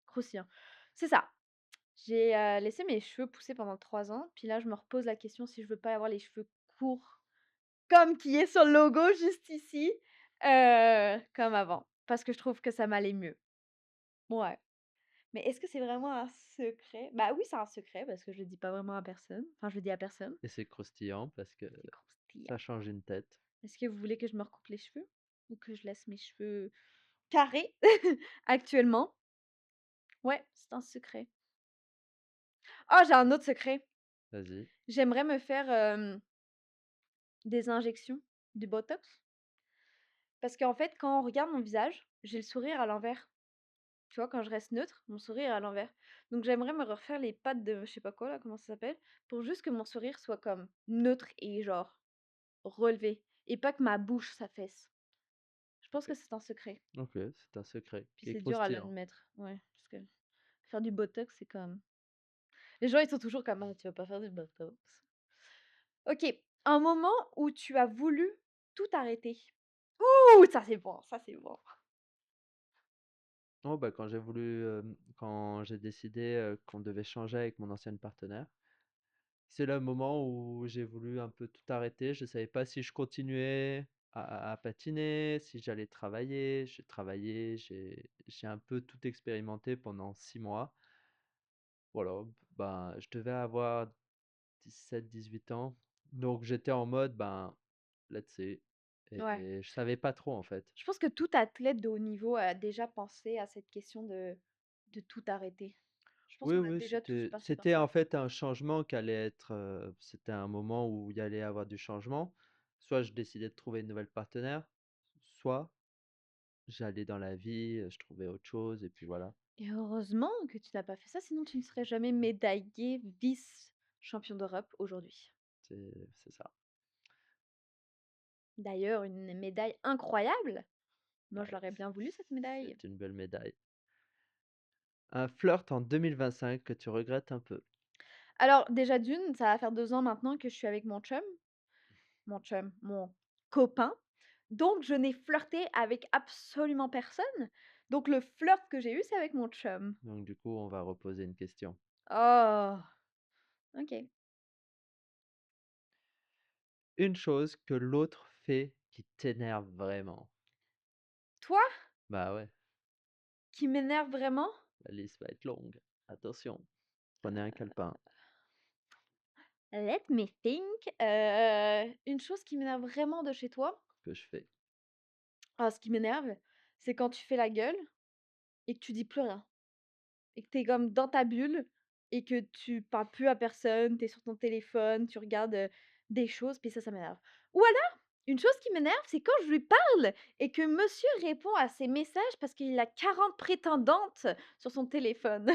croustillant. C'est ça. J'ai, laissé mes cheveux pousser pendant 3 ans, puis là, je me repose la question si je veux pas avoir les cheveux courts comme qui est sur le logo juste ici, comme avant, parce que je trouve que ça m'allait mieux. Ouais, mais est-ce que c'est vraiment un secret? Bah oui, c'est un secret parce que je le dis pas vraiment à personne. Enfin, je le dis à personne. Et c'est croustillant parce que C'est croustillant. ça change une tête. Est-ce que vous voulez que je me recoupe les cheveux? Ou que je laisse mes cheveux carrés actuellement? Ouais, c'est un secret. Oh, j'ai un autre secret. Vas-y. J'aimerais me faire, des injections, du botox, parce qu'en fait, quand on regarde mon visage, j'ai le sourire à l'envers. Tu vois, quand je reste neutre, mon sourire est à l'envers. Donc j'aimerais me refaire les pattes de je sais pas quoi là, comment ça s'appelle? Pour juste que mon sourire soit comme neutre et genre relevé et pas que ma bouche s'affaisse. Je pense que c'est un secret. Ok, c'est un secret Puis qui est c'est dur à croustillant. l'admettre, ouais, parce que faire du botox, c'est comme les gens ils sont toujours comme: «Ah, tu vas pas faire du botox». OK, un moment où tu as voulu tout arrêter. Ouh! Ça c'est bon, ça c'est bon. Oh, bah, quand j'ai décidé qu'on devait changer avec mon ancienne partenaire, c'est le moment où j'ai voulu un peu tout arrêter. Je savais pas si je continuais à patiner, si j'allais travailler. J'ai travaillé, j'ai un peu tout expérimenté pendant 6 mois. Voilà, ben, je devais avoir 17, 18 ans. Donc j'étais en mode, ben, let's see. Ouais. Et je savais pas trop en fait. Je pense que tout athlète de haut niveau a déjà pensé à cette question de tout arrêter. Je pense Oui, qu'on a oui, déjà tous c'était, passé par c'était ça. en fait un changement qui allait être. C'était un moment où il y allait avoir du changement. Soit je décidais de trouver une nouvelle partenaire, soit j'allais dans la vie, je trouvais autre chose, et puis voilà. Et heureusement que tu n'as pas fait ça, sinon tu ne serais jamais médaillé vice-champion d'Europe aujourd'hui. C'est ça. D'ailleurs, une médaille incroyable. Moi, je Ouais, l'aurais bien voulu cette médaille. c'est une belle médaille. Un flirt en 2025 que tu regrettes un peu. Alors déjà d'une, ça va faire 2 ans maintenant que je suis avec mon copain, donc je n'ai flirté avec absolument personne. Donc le flirt que j'ai eu, c'est avec mon chum. Donc du coup, on va reposer une question. Oh! OK. Une chose que l'autre fait qui t'énerve vraiment? Toi, Bah ouais, qui m'énerve vraiment? la liste va être longue. Attention, prenez un calepin. Let me think. Une chose qui m'énerve vraiment de chez toi? Que je fais. Ah, ce qui m'énerve, c'est quand tu fais la gueule et que tu dis plus rien. Et que tu es comme dans ta bulle et que tu parles plus à personne, tu es sur ton téléphone, tu regardes, des choses, puis ça m'énerve. Ou alors, une chose qui m'énerve, c'est quand je lui parle et que monsieur répond à ses messages parce qu'il a 40 prétendantes sur son téléphone.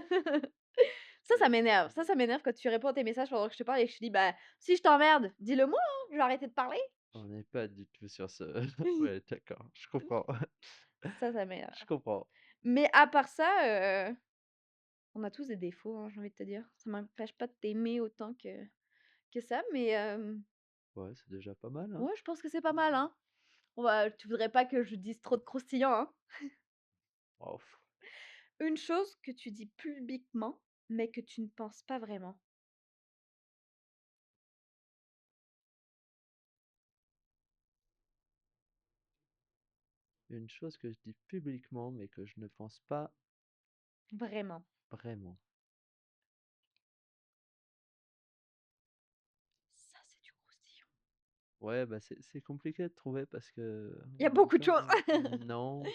Ça m'énerve. Ça m'énerve quand tu réponds à tes messages pendant que je te parle et que je te dis: «Bah, si je t'emmerde, dis-le moi, hein, je vais arrêter de parler». On n'est pas du tout sur ce ouais, d'accord, je comprends. Ça m'énerve. Je comprends. Mais à part ça, on a tous des défauts, hein, j'ai envie de te dire. Ça m'empêche pas de t'aimer autant que ça, mais Ouais, c'est déjà pas mal, hein? ouais, je pense que c'est pas mal, hein. Tu voudrais pas que je dise trop de croustillant, hein? Oh, Une chose que tu dis publiquement, mais que tu ne penses pas vraiment. une chose que je dis publiquement, mais que je ne pense pas Vraiment. vraiment. Ça, c'est du croustillant. Ouais, bah, c'est compliqué de trouver parce que Il y a en même beaucoup de choses. temps, non.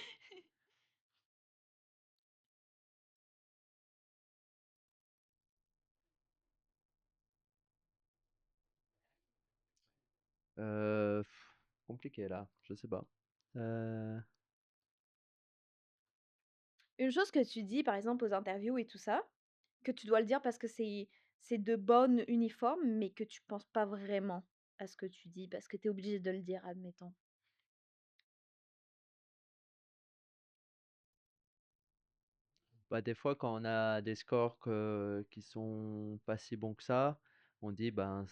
Heu, compliqué là, je sais pas. Heu, Une chose que tu dis, par exemple, aux interviews et tout ça, que tu dois le dire parce que c'est de bonne uniforme, mais que tu penses pas vraiment à ce que tu dis parce que tu es obligé de le dire, admettons. bah, des fois quand on a des scores qui sont pas si bons que ça, on dit: «Ben,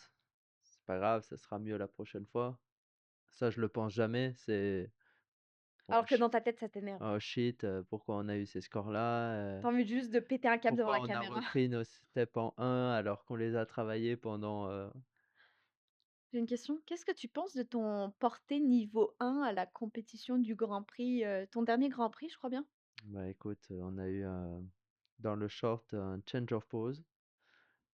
c'est pas grave, ça sera mieux la prochaine fois». Ça, je le pense jamais, c'est: «Oh Alors que dans ta tête, ça t'énerve. oh shit, pourquoi on a eu ces scores-là, Tu as envie juste de péter un câble devant pourquoi la on a caméra. repris nos steps en 1 alors qu'on les a travaillés pendant, J'ai une question. Qu'est-ce que tu penses de ton porté niveau 1 à la compétition du Grand Prix, ton dernier Grand Prix, je crois bien? bah, écoute, on a eu, dans le short, un change of pose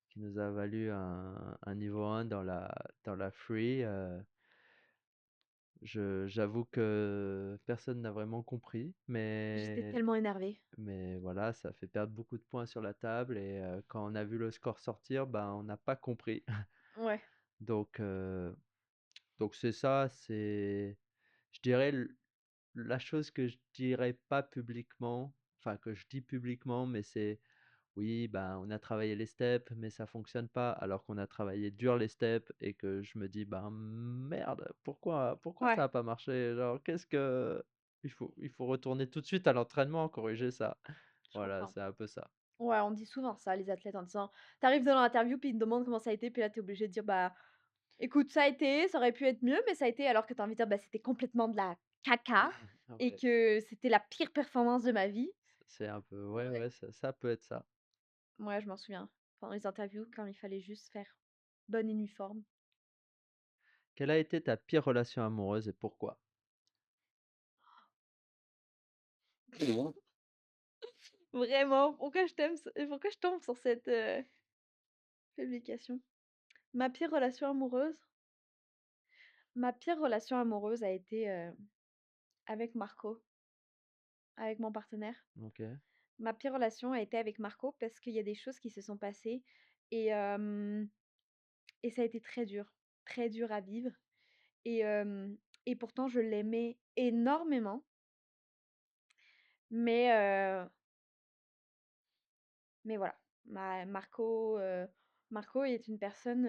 qui nous a valu un niveau 1 dans la free, j'avoue que personne n'a vraiment compris, J'étais tellement énervée. mais voilà, ça fait perdre beaucoup de points sur la table et quand on a vu le score sortir, ben, on n'a pas compris. Ouais, Donc heu, donc c'est ça, c'est je dirais la chose que je dirais pas publiquement, enfin que je dis publiquement, mais c'est: «Oui, ben, on a travaillé les steps, mais ça fonctionne pas», alors qu'on a travaillé dur les steps et que je me dis: «Ben, merde, pourquoi ça ouais, a pas marché? Genre qu'est-ce que il faut retourner tout de suite à l'entraînement, corriger ça». je Voilà, comprends. c'est un peu ça. Ouais, on dit souvent ça, les athlètes, en disant t'arrives dans l'interview, puis ils te demandent comment ça a été, puis là, t'es obligé de dire: «Bah, écoute, ça a été, ça aurait pu être mieux, mais ça a été», alors que tu as envie de dire: «Bah, c'était complètement de la caca et Ouais, que c'était la pire performance de ma vie». c'est un peu ouais, Ouais. ouais, ça peut être ça. Ouais, je m'en souviens. Pendant les interviews, quand il fallait juste faire bonne uniforme. Quelle a été ta pire relation amoureuse et pourquoi? Vraiment, pourquoi je tombe sur cette, publication? Ma pire relation amoureuse? Ma pire relation amoureuse a été, avec Marco, avec mon partenaire. OK, Ma pire relation a été avec Marco parce qu'il y a des choses qui se sont passées et et ça a été très dur à vivre et et pourtant je l'aimais énormément, mais mais voilà. Marco est une personne,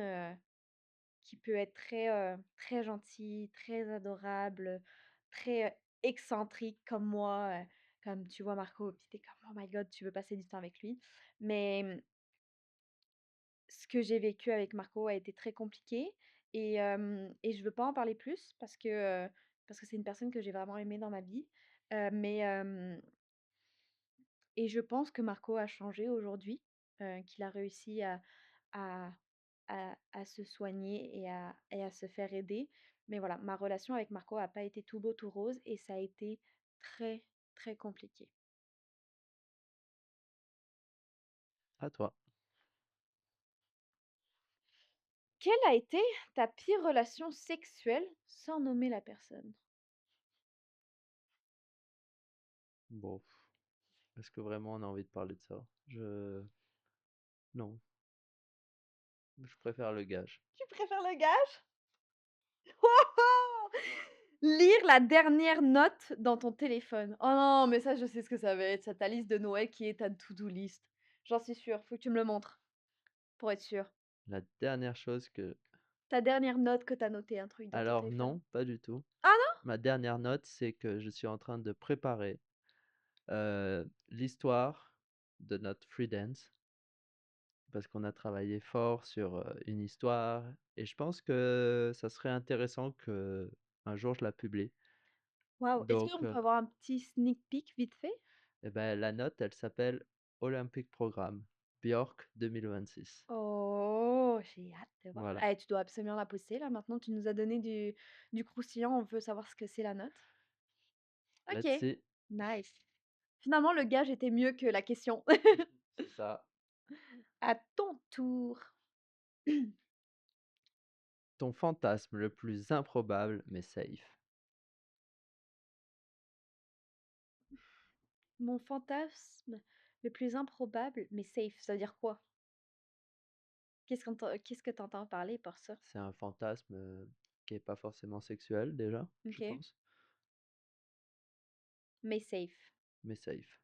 qui peut être très gentil, très adorable, très, excentrique comme moi, comme tu vois Marco, puis tu es comme: «Oh my god, tu veux passer du temps avec lui». Mais ce que j'ai vécu avec Marco a été très compliqué et je veux pas en parler plus parce que c'est une personne que j'ai vraiment aimée dans ma vie, mais et je pense que Marco a changé aujourd'hui, qu'il a réussi à à se soigner et à se faire aider. Mais voilà, ma relation avec Marco a pas été tout beau, tout rose et ça a été très, très compliqué. À toi. Quelle a été ta pire relation sexuelle sans nommer la personne? Bon, est-ce que vraiment on a envie de parler de ça? Non, je préfère le gage. Tu préfères le gage? Lire la dernière note dans ton téléphone. Oh non, mais ça, je sais ce que ça va être. C'est ta liste de Noël qui est ta to-do list. J'en suis sûre, faut que tu me le montres pour être sûre. La dernière chose que... Ta dernière note que t'as notée, un truc dans ton Alors téléphone. non, pas du tout. Ah non? Ma dernière note, c'est que je suis en train de préparer l'histoire de notre free dance parce qu'on a travaillé fort sur une histoire et je pense que ça serait intéressant que un jour je la publie. Waouh, est-ce Donc, qu'on peut avoir un petit sneak peek vite fait? eh ben, la note, elle s'appelle Olympic Programme Björk 2026. Oh, j'ai hâte de voir. Voilà. Eh, tu dois absolument la poster là. Maintenant, tu nous as donné du croustillant. On veut savoir ce que c'est la note. Let's Ok, see. nice. Finalement, le gage était mieux que la question. C'est ça. À ton tour. Ton fantasme le plus improbable mais safe. Mon fantasme le plus improbable, mais safe, ça veut dire quoi? Qu'est-ce que tu entends parler par ça? C'est un fantasme qui est pas forcément sexuel déjà, je OK, pense, mais safe. mais safe.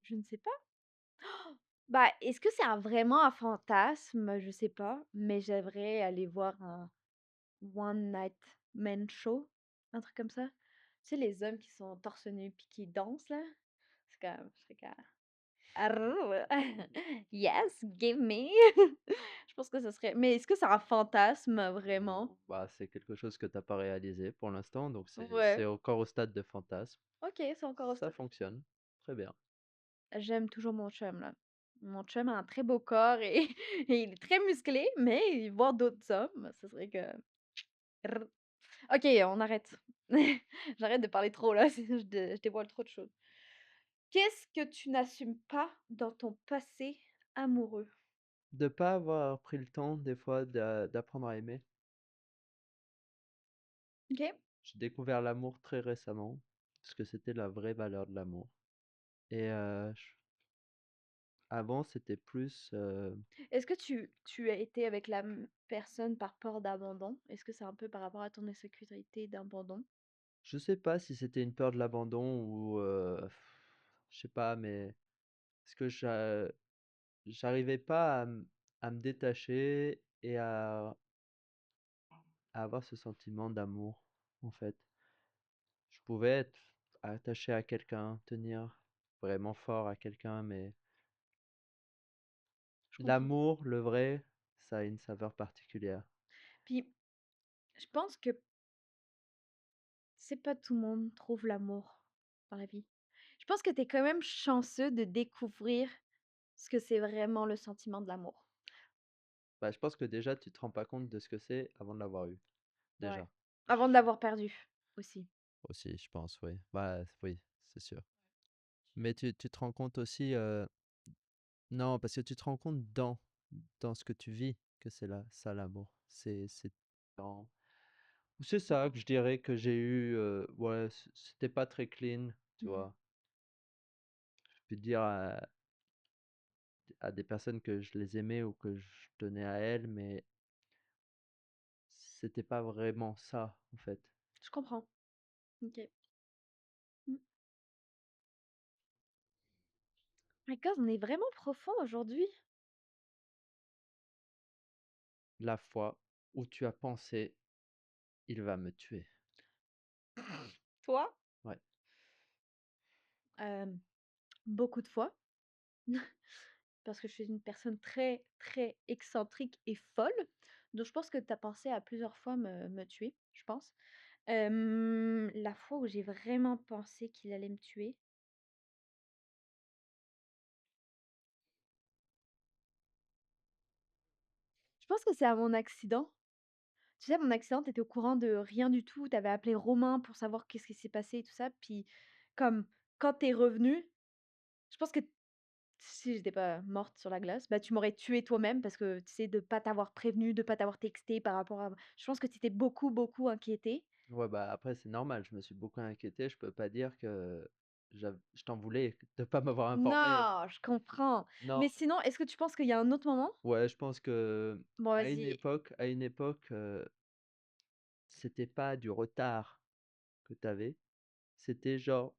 Je ne sais pas. Bah, est-ce que c'est vraiment un fantasme? Je sais pas, mais j'aimerais aller voir un one night man show, un truc comme ça. Tu sais, les hommes qui sont torse nu puis qui dansent là? C'est comme, je serais comme, arrrr, yes, give me. Je pense que ce serait. Mais est-ce que c'est un fantasme vraiment? Bah, c'est quelque chose que t'as pas réalisé pour l'instant, donc c'est Ouais. encore au stade de fantasme. Ok, c'est encore au Ça stade. fonctionne. Très bien. J'aime toujours mon chum, là. Mon chum a un très beau corps et, et il est très musclé, mais voir d'autres hommes, ce serait que. Rrr. Ok, on arrête. J'arrête de parler trop là, je dévoile trop de choses. Qu'est-ce que tu n'assumes pas dans ton passé amoureux? De pas avoir pris le temps des fois d'apprendre à aimer. Ok. J'ai découvert l'amour très récemment, parce que c'était la vraie valeur de l'amour. Et avant, c'était plus... Est-ce que tu as été avec la personne par peur d'abandon? Est-ce que c'est un peu par rapport à ton insécurité d'abandon? je sais pas si c'était une peur de l'abandon ou... je sais pas, mais... Parce que j'arrivais pas à me détacher et à avoir ce sentiment d'amour, en fait. Je pouvais être attaché à quelqu'un, tenir vraiment fort à quelqu'un, mais Je comprends. l'amour, le vrai, ça a une saveur particulière. Puis, je pense que c'est pas tout le monde trouve l'amour dans la vie. Je pense que tu es quand même chanceux de découvrir ce que c'est vraiment le sentiment de l'amour. Bah, je pense que déjà, tu te rends pas compte de ce que c'est avant de l'avoir eu. Ouais. Déjà. Avant de l'avoir perdu aussi. Aussi, je pense, oui. Bah, oui, c'est sûr. Mais tu te rends compte aussi, non, parce que tu te rends compte dans ce que tu vis que c'est là, ça l'amour. C'est différent. C'est ça que je dirais que j'ai eu, ouais, c'était pas très clean, tu Mhm. vois. Je peux te dire à des personnes que je les aimais ou que je tenais à elles, mais c'était pas vraiment ça, en fait. Je comprends. Ok. Mm. My God, on est vraiment profond aujourd'hui. La fois où tu as pensé, il va me tuer. Toi? Ouais. Euh, beaucoup de fois. parce que je suis une personne très, très excentrique et folle, donc je pense que tu as pensé à plusieurs fois me tuer, je pense. La fois où j'ai vraiment pensé qu'il allait me tuer, je pense que c'est à mon accident. Tu sais, mon accident, tu étais au courant de rien du tout, tu avais appelé Romain pour savoir qu'est-ce qui s'est passé et tout ça, puis comme quand tu es revenu, je pense que si j'étais pas morte sur la glace, bah, tu m'aurais tuée toi-même parce que, tu sais, de pas t'avoir prévenu, de pas t'avoir texté par rapport à je pense que tu étais beaucoup, beaucoup inquiété. Ouais, bah, après, c'est normal, je me suis beaucoup inquiété. Je peux pas dire que je t'en voulais de pas m'avoir informé. Non, je comprends. Non, Mais sinon, est-ce que tu penses qu'il y a un autre moment? ouais, je pense que Bon, vas-y. à une époque, c'était pas du retard que tu avais. C'était genre,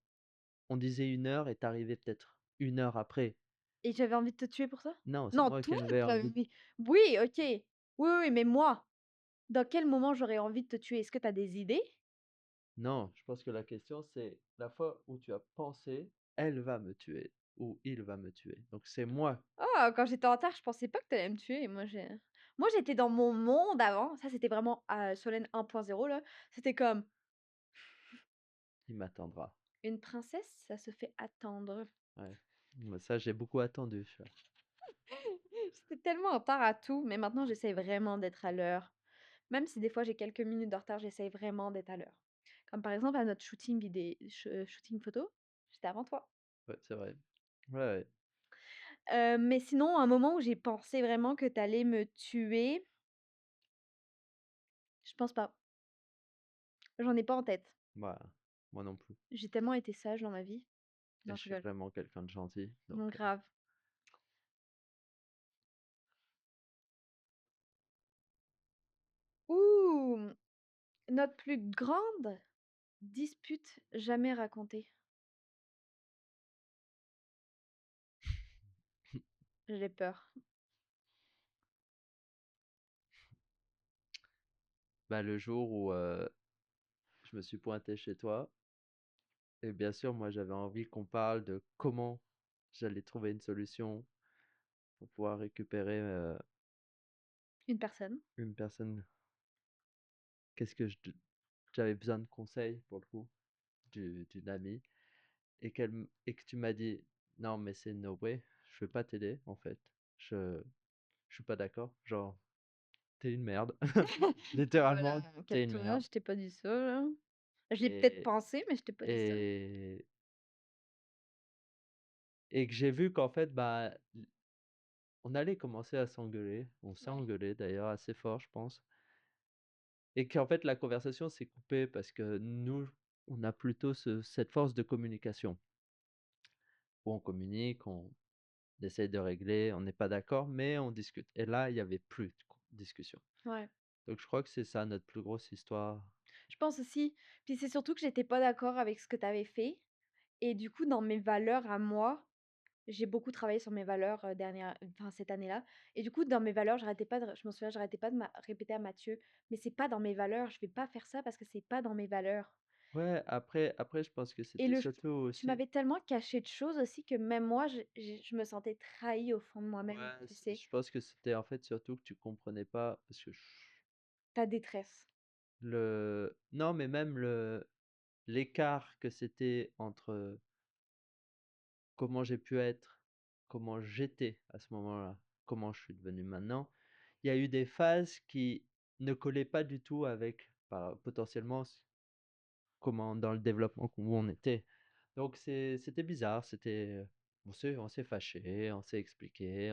on disait 1 heure et t'arrivais peut-être 1 heure après. Et j'avais envie de te tuer pour ça? Non, c'est Non, moi qui toi, avais tu avais envie. envie oui, OK. Oui, oui, mais moi, dans quel moment j'aurais envie de te tuer? Est-ce que tu as des idées? Non, je pense que la question, c'est la fois où tu as pensé, elle va me tuer ou il va me tuer. Donc c'est moi Oh, quand j'étais en terre, je pensais pas que tu allais me tuer. Moi, j'étais dans mon monde avant. Ça, c'était vraiment, Solène 1.0 là. C'était comme: qui m'attendra. «Une princesse, ça se fait attendre». Ouais. Mais ça, j'ai beaucoup attendu. Ça. J'étais tellement en retard à tout, mais maintenant, j'essaie vraiment d'être à l'heure. Même si des fois j'ai quelques minutes de retard, j'essaie vraiment d'être à l'heure. Comme par exemple à notre shooting photo, j'étais avant toi. Ouais, c'est vrai. Ouais, ouais. Mais sinon, un moment où j'ai pensé vraiment que tu allais me tuer, je pense pas. J'en ai pas en tête. Bah, moi non plus. J'ai tellement été sage dans ma vie. Et Non, je je suis rigole. vraiment quelqu'un de gentil. Donc, Non, grave. Ouh! Notre plus grande dispute jamais racontée. J'ai peur. bah, le jour où je me suis pointé chez toi, et bien sûr, moi, j'avais envie qu'on parle de comment j'allais trouver une solution pour pouvoir récupérer Une personne. une personne. Qu'est-ce que j'avais besoin de conseils pour le coup d'une amie et que tu m'as dit non, mais c'est no way, je vais pas t'aider en fait. Je, je suis pas d'accord. Genre, t'es une merde. Littéralement, Voilà, t'es une calme-toi, merde. je t'ai pas dit ça, là. Je l'ai peut-être Et, pensé, mais je t'ai pas dit ça. et, et que j'ai vu qu'en fait, bah, on allait commencer à s'engueuler. On s'est Ouais. engueulé d'ailleurs assez fort, je pense. Et qu'en fait, la conversation s'est coupée parce que nous, on a plutôt cette force de communication où on communique, on essaye de régler, on n'est pas d'accord, mais on discute. Et là, il n'y avait plus de discussion. Ouais. Donc, je crois que c'est ça notre plus grosse histoire. Je pense aussi. Puis c'est surtout que j'étais pas d'accord avec ce que tu avais fait et du coup, dans mes valeurs à moi, j'ai beaucoup travaillé sur mes valeurs, cette année-là et du coup, dans mes valeurs, je m'en souviens, j'arrêtais pas de répéter à Mathieu: «Mais c'est pas dans mes valeurs, je vais pas faire ça parce que c'est pas dans mes valeurs». Ouais, après, je pense que Et c'était surtout tu aussi. m'avais tellement caché de choses aussi que même moi, je me sentais trahie au fond de moi-même, Ouais, tu sais? je pense que c'était en fait surtout que tu comprenais pas, parce que Ta détresse. non, mais même l'écart que c'était entre comment j'ai pu être, comment j'étais à ce moment-là, comment je suis devenu maintenant. Il y a eu des phases qui ne collaient pas du tout avec potentiellement comment dans le développement où on était. Donc c'était bizarre, on s'est fâché, on s'est expliqué,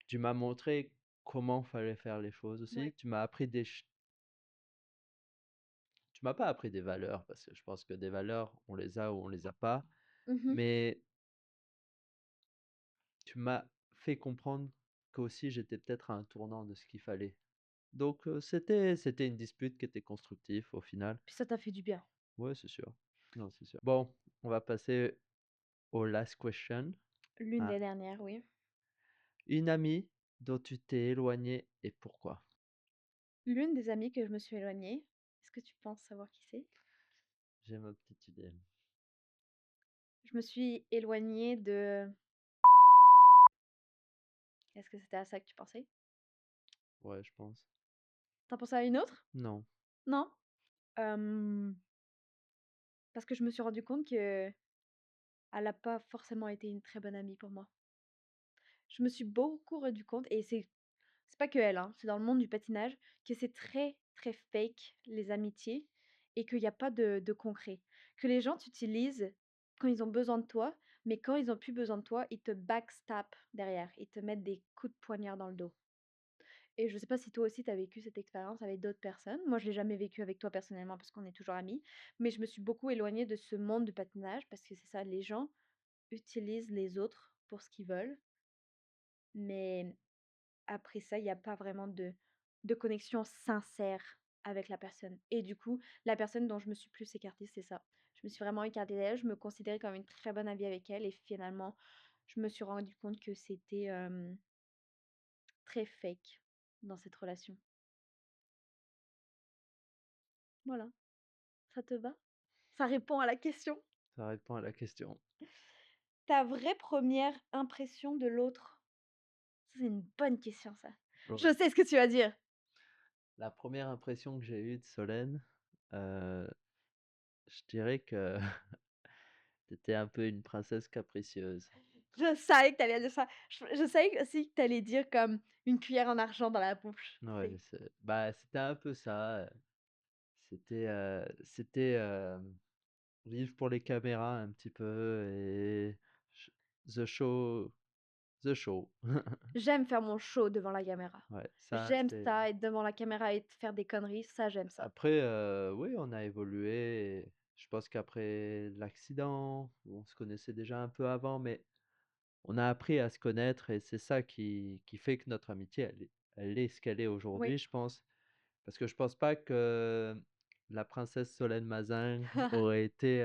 tu m'as montré comment fallait faire les choses aussi. Ouais. Tu m'as pas appris des valeurs parce que je pense que des valeurs, on les a ou on les a pas, Mmh. mais tu m'as fait comprendre qu'aussi j'étais peut-être à un tournant de ce qu'il fallait. Donc c'était une dispute qui était constructive au final. Puis ça t'a fait du bien. Ouais, c'est sûr. Non, c'est sûr. Bon, on va passer au last question. L'une Ah, des dernières, oui. une amie dont tu t'es éloigné et pourquoi? L'une des amies que je me suis éloignée, est-ce que tu penses savoir qui c'est? J'ai ma petite idée. je me suis éloignée de est-ce que c'était à ça que tu pensais? Ouais, je pense. Tu pensais à une autre? Non. Non? Hem, parce que je me suis rendu compte qu'elle a pas forcément été une très bonne amie pour moi. Je me suis beaucoup rendu compte et c'est pas que elle, hein, c'est dans le monde du patinage, que c'est très, très fake les amitiés et qu'il y a pas de concret. Que les gens t'utilisent quand ils ont besoin de toi, mais quand ils ont plus besoin de toi, ils te backstab derrière. Ils te mettent des coups de poignard dans le dos. Et je sais pas si toi aussi tu as vécu cette expérience avec d'autres personnes. Moi, je l'ai jamais vécu avec toi personnellement parce qu'on est toujours amis, mais je me suis beaucoup éloignée de ce monde du patinage parce que c'est ça, les gens utilisent les autres pour ce qu'ils veulent, mais après ça, il y a pas vraiment de connexion sincère avec la personne et du coup, la personne dont je me suis plus écartée, c'est ça. Je me suis vraiment écartée d'elle, je me considérais comme une très bonne amie avec elle et finalement, je me suis rendu compte que c'était, très fake dans cette relation. Voilà, ça te va? Ça répond à la question? Ça répond à la question. Ta vraie première impression de l'autre? Ça, c'est une bonne question ça. Ouais. Je sais ce que tu vas dire. La première impression que j'ai eue de Solène, heu, je dirais que tu un peu une princesse capricieuse. Je savais que tu allais dire ça. Je savais aussi que tu allais dire comme une cuillère en argent dans la bouche, tu Ouais, sais? c'était un peu ça, c'était vivre pour les caméras un petit peu et ch the show the show. J'aime faire mon show devant la caméra. Ouais, ça J'aime c'est ça, être devant la caméra et faire des conneries, ça j'aime ça. après, oui, on a évolué et je pense qu'après l'accident, on se connaissait déjà un peu avant, mais on a appris à se connaître et c'est ça qui fait que notre amitié, elle est ce qu'elle est Oui. aujourd'hui, je pense. Parce que je pense pas que la princesse Solène Mazin aurait été,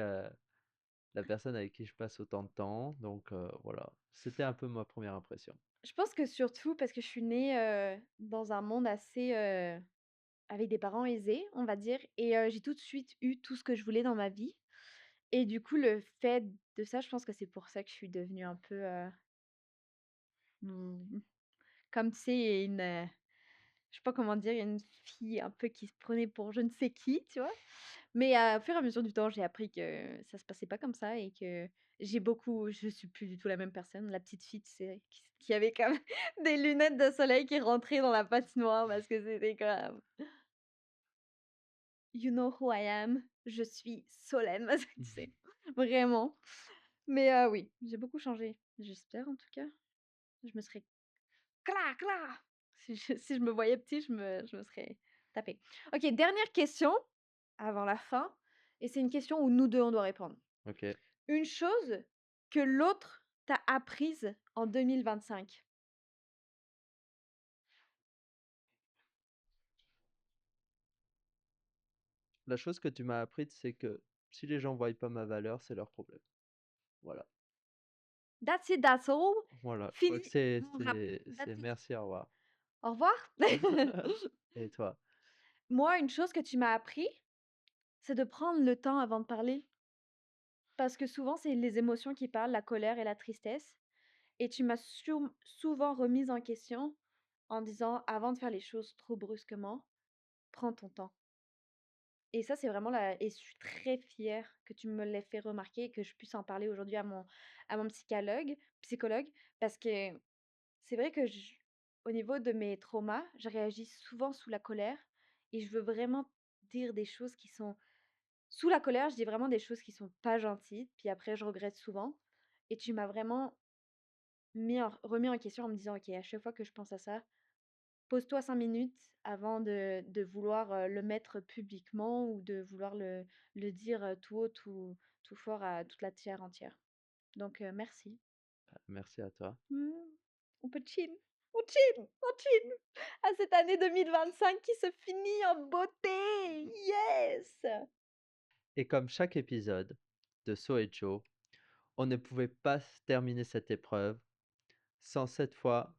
la personne avec qui je passe autant de temps. Donc voilà, c'était un peu ma première impression. Je pense que surtout parce que je suis née, dans un monde assez, avec des parents aisés, on va dire et j'ai tout de suite eu tout ce que je voulais dans ma vie et du coup, le fait de ça, je pense que c'est pour ça que je suis devenue un peu, mmh, comme tu sais, je sais pas comment dire, une fille un peu qui se prenait pour je ne sais qui, tu vois? Mais au fur et à mesure du temps, j'ai appris que ça se passait pas comme ça et que je suis plus du tout la même personne. La petite fille, tu sais, qui avait comme des lunettes de soleil qui rentraient dans la patinoire parce que c'était comme: «You know who I am?» Je suis Solène, tu sais? Vraiment. Mais oui, j'ai beaucoup changé. J'espère en tout cas. Je me serais clac, clac! Si je me voyais petit, je me serais tapée. OK, dernière question avant la fin et c'est une question où nous 2 on doit répondre. OK. Une chose que l'autre t'a apprise en 2025? La chose que tu m'as apprise, c'est que si les gens voient pas ma valeur, c'est leur problème. Voilà. That's it, that's all. Voilà, je crois que Fini. On rap c'est That's it. merci, au revoir. Au revoir. Et toi? Moi, une chose que tu m'as appris, c'est de prendre le temps avant de parler. Parce que souvent, c'est les émotions qui parlent, la colère et la tristesse. Et tu m'as souvent remise en question en disant: «Avant de faire les choses trop brusquement, prends ton temps». Et ça, c'est vraiment la et je suis très fière que tu me l'aies fait remarquer et que je puisse en parler aujourd'hui à mon psychologue parce que c'est vrai que au niveau de mes traumas, je réagis souvent sous la colère et je veux vraiment dire des choses qui sont sous la colère, je dis vraiment des choses qui sont pas gentilles, puis après je regrette souvent et tu m'as vraiment remis en question en me disant: «OK, à chaque fois que je pense à ça, pose-toi 5 minutes avant de vouloir, le mettre publiquement ou de vouloir le dire, tout haut, tout fort à toute la terre entière». Donc merci. Merci à toi. Mmh, on peut chill, on chill à cette année 2025 qui se finit en beauté. Yes! Et comme chaque épisode de So et Joe, on ne pouvait pas terminer cette épreuve sans cette fois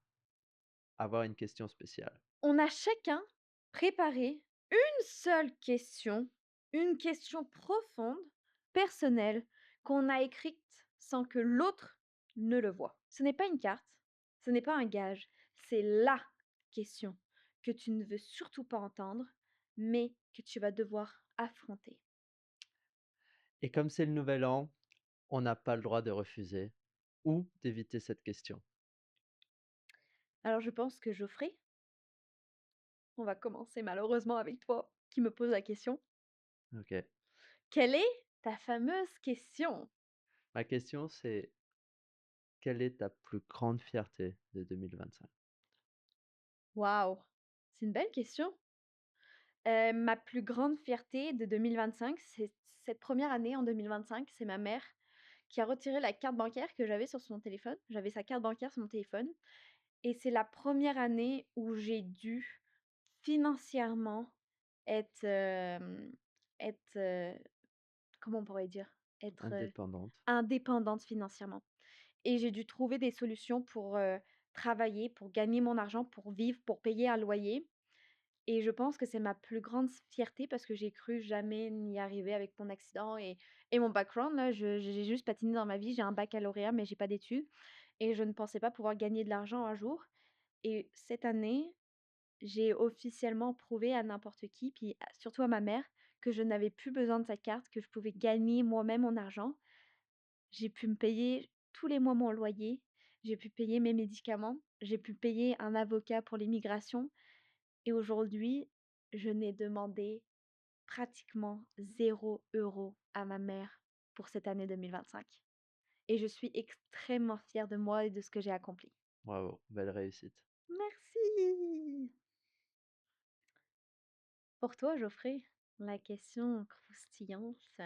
avoir une question spéciale. On a chacun préparé une seule question, une question profonde, personnelle, qu'on a écrite sans que l'autre ne le voie. Ce n'est pas une carte, ce n'est pas un gage, c'est la question que tu ne veux surtout pas entendre, mais que tu vas devoir affronter. Et comme c'est le nouvel an, on n'a pas le droit de refuser ou d'éviter cette question. Alors je pense que Geoffrey, on va commencer malheureusement avec toi qui me pose la question. Ok. Quelle est ta fameuse question? Ma question, c'est quelle est ta plus grande fierté de 2025? Waouh! C'est une belle question. Ma plus grande fierté de 2025, c'est cette première année en 2025, c'est ma mère qui a retiré la carte bancaire que j'avais sur son téléphone. J'avais sa carte bancaire sur mon téléphone et c'est la première année où j'ai dû financièrement être, être, comment on pourrait dire? Être, Indépendante. indépendante financièrement et j'ai dû trouver des solutions pour, travailler, pour gagner mon argent, pour vivre, pour payer un loyer et je pense que c'est ma plus grande fierté parce que j'ai cru jamais n'y arriver avec mon accident et mon background là, je j'ai juste patiné dans ma vie. J'ai un baccalauréat, mais j'ai pas d'études et je ne pensais pas pouvoir gagner de l'argent un jour et cette année, j'ai officiellement prouvé à n'importe qui, puis surtout à ma mère, que je n'avais plus besoin de sa carte, que je pouvais gagner moi-même mon argent. J'ai pu me payer tous les mois mon loyer, j'ai pu payer mes médicaments, j'ai pu payer un avocat pour l'immigration et aujourd'hui, je n'ai demandé pratiquement 0 € à ma mère pour cette année 2025 et je suis extrêmement fière de moi et de ce que j'ai accompli. Bravo, belle réussite. Merci! Pour toi, Geoffrey, la question croustillante,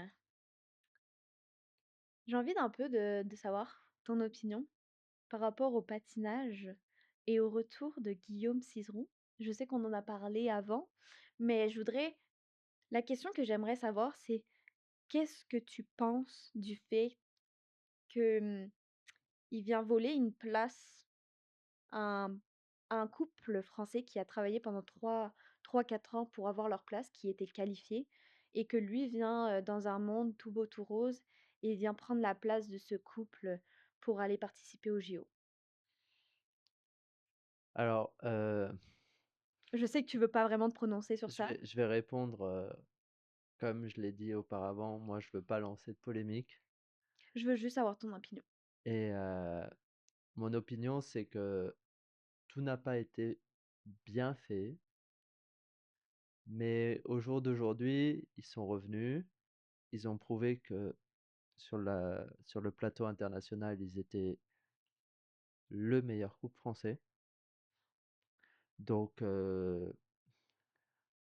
j'ai envie d'un peu de savoir ton opinion par rapport au patinage et au retour de Guillaume Cizeron. Je sais qu'on en a parlé avant, mais la question que j'aimerais savoir, c'est qu'est-ce que tu penses du fait que il vient voler une place à un couple français qui a travaillé pendant 3 4 ans pour avoir leur place, qui était qualifié, et que lui vient dans un monde tout beau, tout rose, et vient prendre la place de ce couple pour aller participer aux JO. Alors, Je sais que tu veux pas vraiment te prononcer sur je ça. vais, je vais répondre comme je l'ai dit auparavant. Moi, je veux pas lancer de polémique. Je veux juste avoir ton opinion. Et mon opinion, c'est que tout n'a pas été bien fait. Mais au jour d'aujourd'hui, ils sont revenus. Ils ont prouvé que sur le plateau international, ils étaient le meilleur couple français. Donc,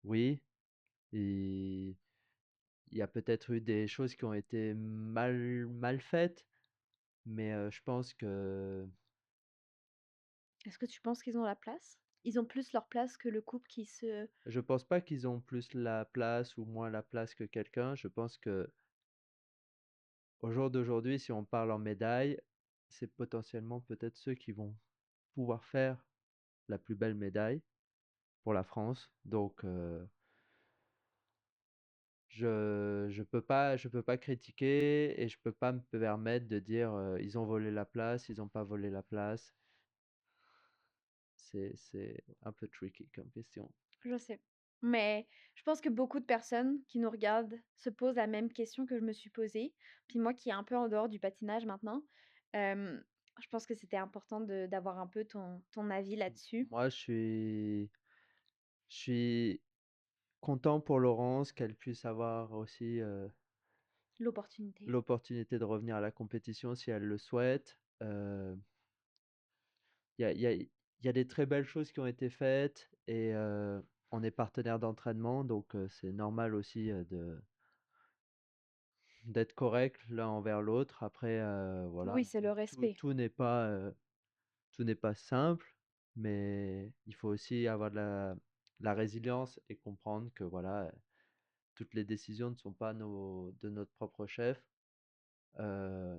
oui, il, il y a peut-être eu des choses qui ont été mal faites, mais je pense que Est-ce que tu penses qu'ils ont la place? Ils ont plus leur place que le couple qui se... je pense pas qu'ils ont plus la place ou moins la place que quelqu'un. Je pense que au jour d'aujourd'hui, si on parle en médaille, c'est potentiellement peut-être ceux qui vont pouvoir faire la plus belle médaille pour la France. Donc, je peux pas critiquer et je peux pas me permettre de dire ils ont volé la place, ils ont pas volé la place. C'est un peu tricky comme question. Je sais. Mais je pense que beaucoup de personnes qui nous regardent se posent la même question que je me suis posée. Puis moi qui est un peu en dehors du patinage maintenant, euh, je pense que c'était important d'avoir un peu ton avis là-dessus. Moi, je suis content pour Laurence qu'elle puisse avoir aussi L'opportunité. l'opportunité de revenir à la compétition si elle le souhaite. Il y a, il y a- il y a des très belles choses qui ont été faites et on est partenaire d'entraînement, donc c'est normal aussi d'être correct l'un envers l'autre. Après, voilà, Oui, c'est le respect. tout n'est pas simple, mais il faut aussi avoir la résilience et comprendre que voilà, toutes les décisions ne sont pas de notre propre chef. Euh,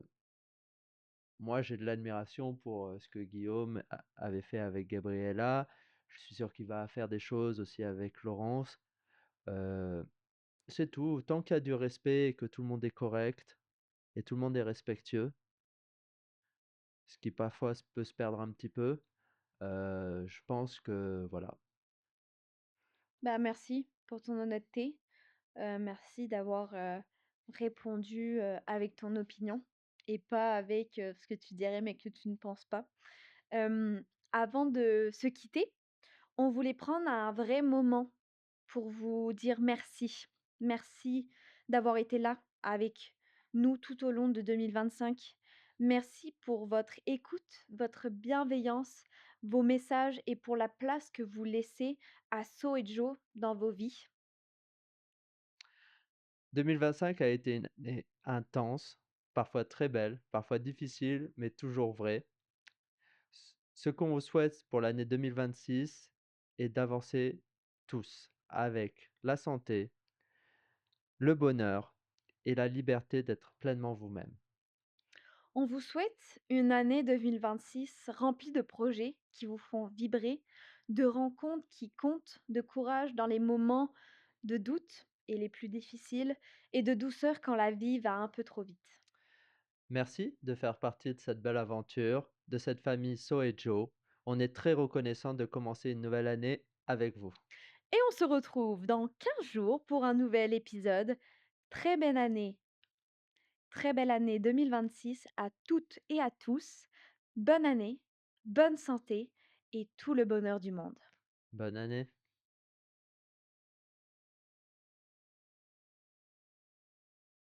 Moi, j'ai de l'admiration pour ce que Guillaume avait fait avec Gabriella. Je suis sûr qu'il va faire des choses aussi avec Laurence. Euh, c'est tout. Tant qu'il y a du respect et que tout le monde est correct et tout le monde est respectueux, ce qui parfois peut se perdre un petit peu. Je pense que voilà. Bah, merci pour ton honnêteté. Merci d'avoir, répondu, avec ton opinion et pas avec, ce que tu dirais mais que tu ne penses pas. Hem, Avant de se quitter, on voulait prendre un vrai moment pour vous dire merci. Merci d'avoir été là avec nous tout au long de 2025. Merci pour votre écoute, votre bienveillance, vos messages et pour la place que vous laissez à So et Joe dans vos vies. 2025 a été une année intense, parfois très belle, parfois difficile, mais toujours vraie. Ce qu'on vous souhaite pour l'année 2026 est d'avancer tous avec la santé, le bonheur et la liberté d'être pleinement vous-même. On vous souhaite une année 2026 remplie de projets qui vous font vibrer, de rencontres qui comptent, de courage dans les moments de doute et les plus difficiles, et de douceur quand la vie va un peu trop vite. Merci de faire partie de cette belle aventure, de cette famille So et Joe. On est très reconnaissant de commencer une nouvelle année avec vous. Et on se retrouve dans 15 jours pour un nouvel épisode. Très belle année, très belle année 2026 à toutes et à tous. Bonne année, bonne santé et tout le bonheur du monde. Bonne année.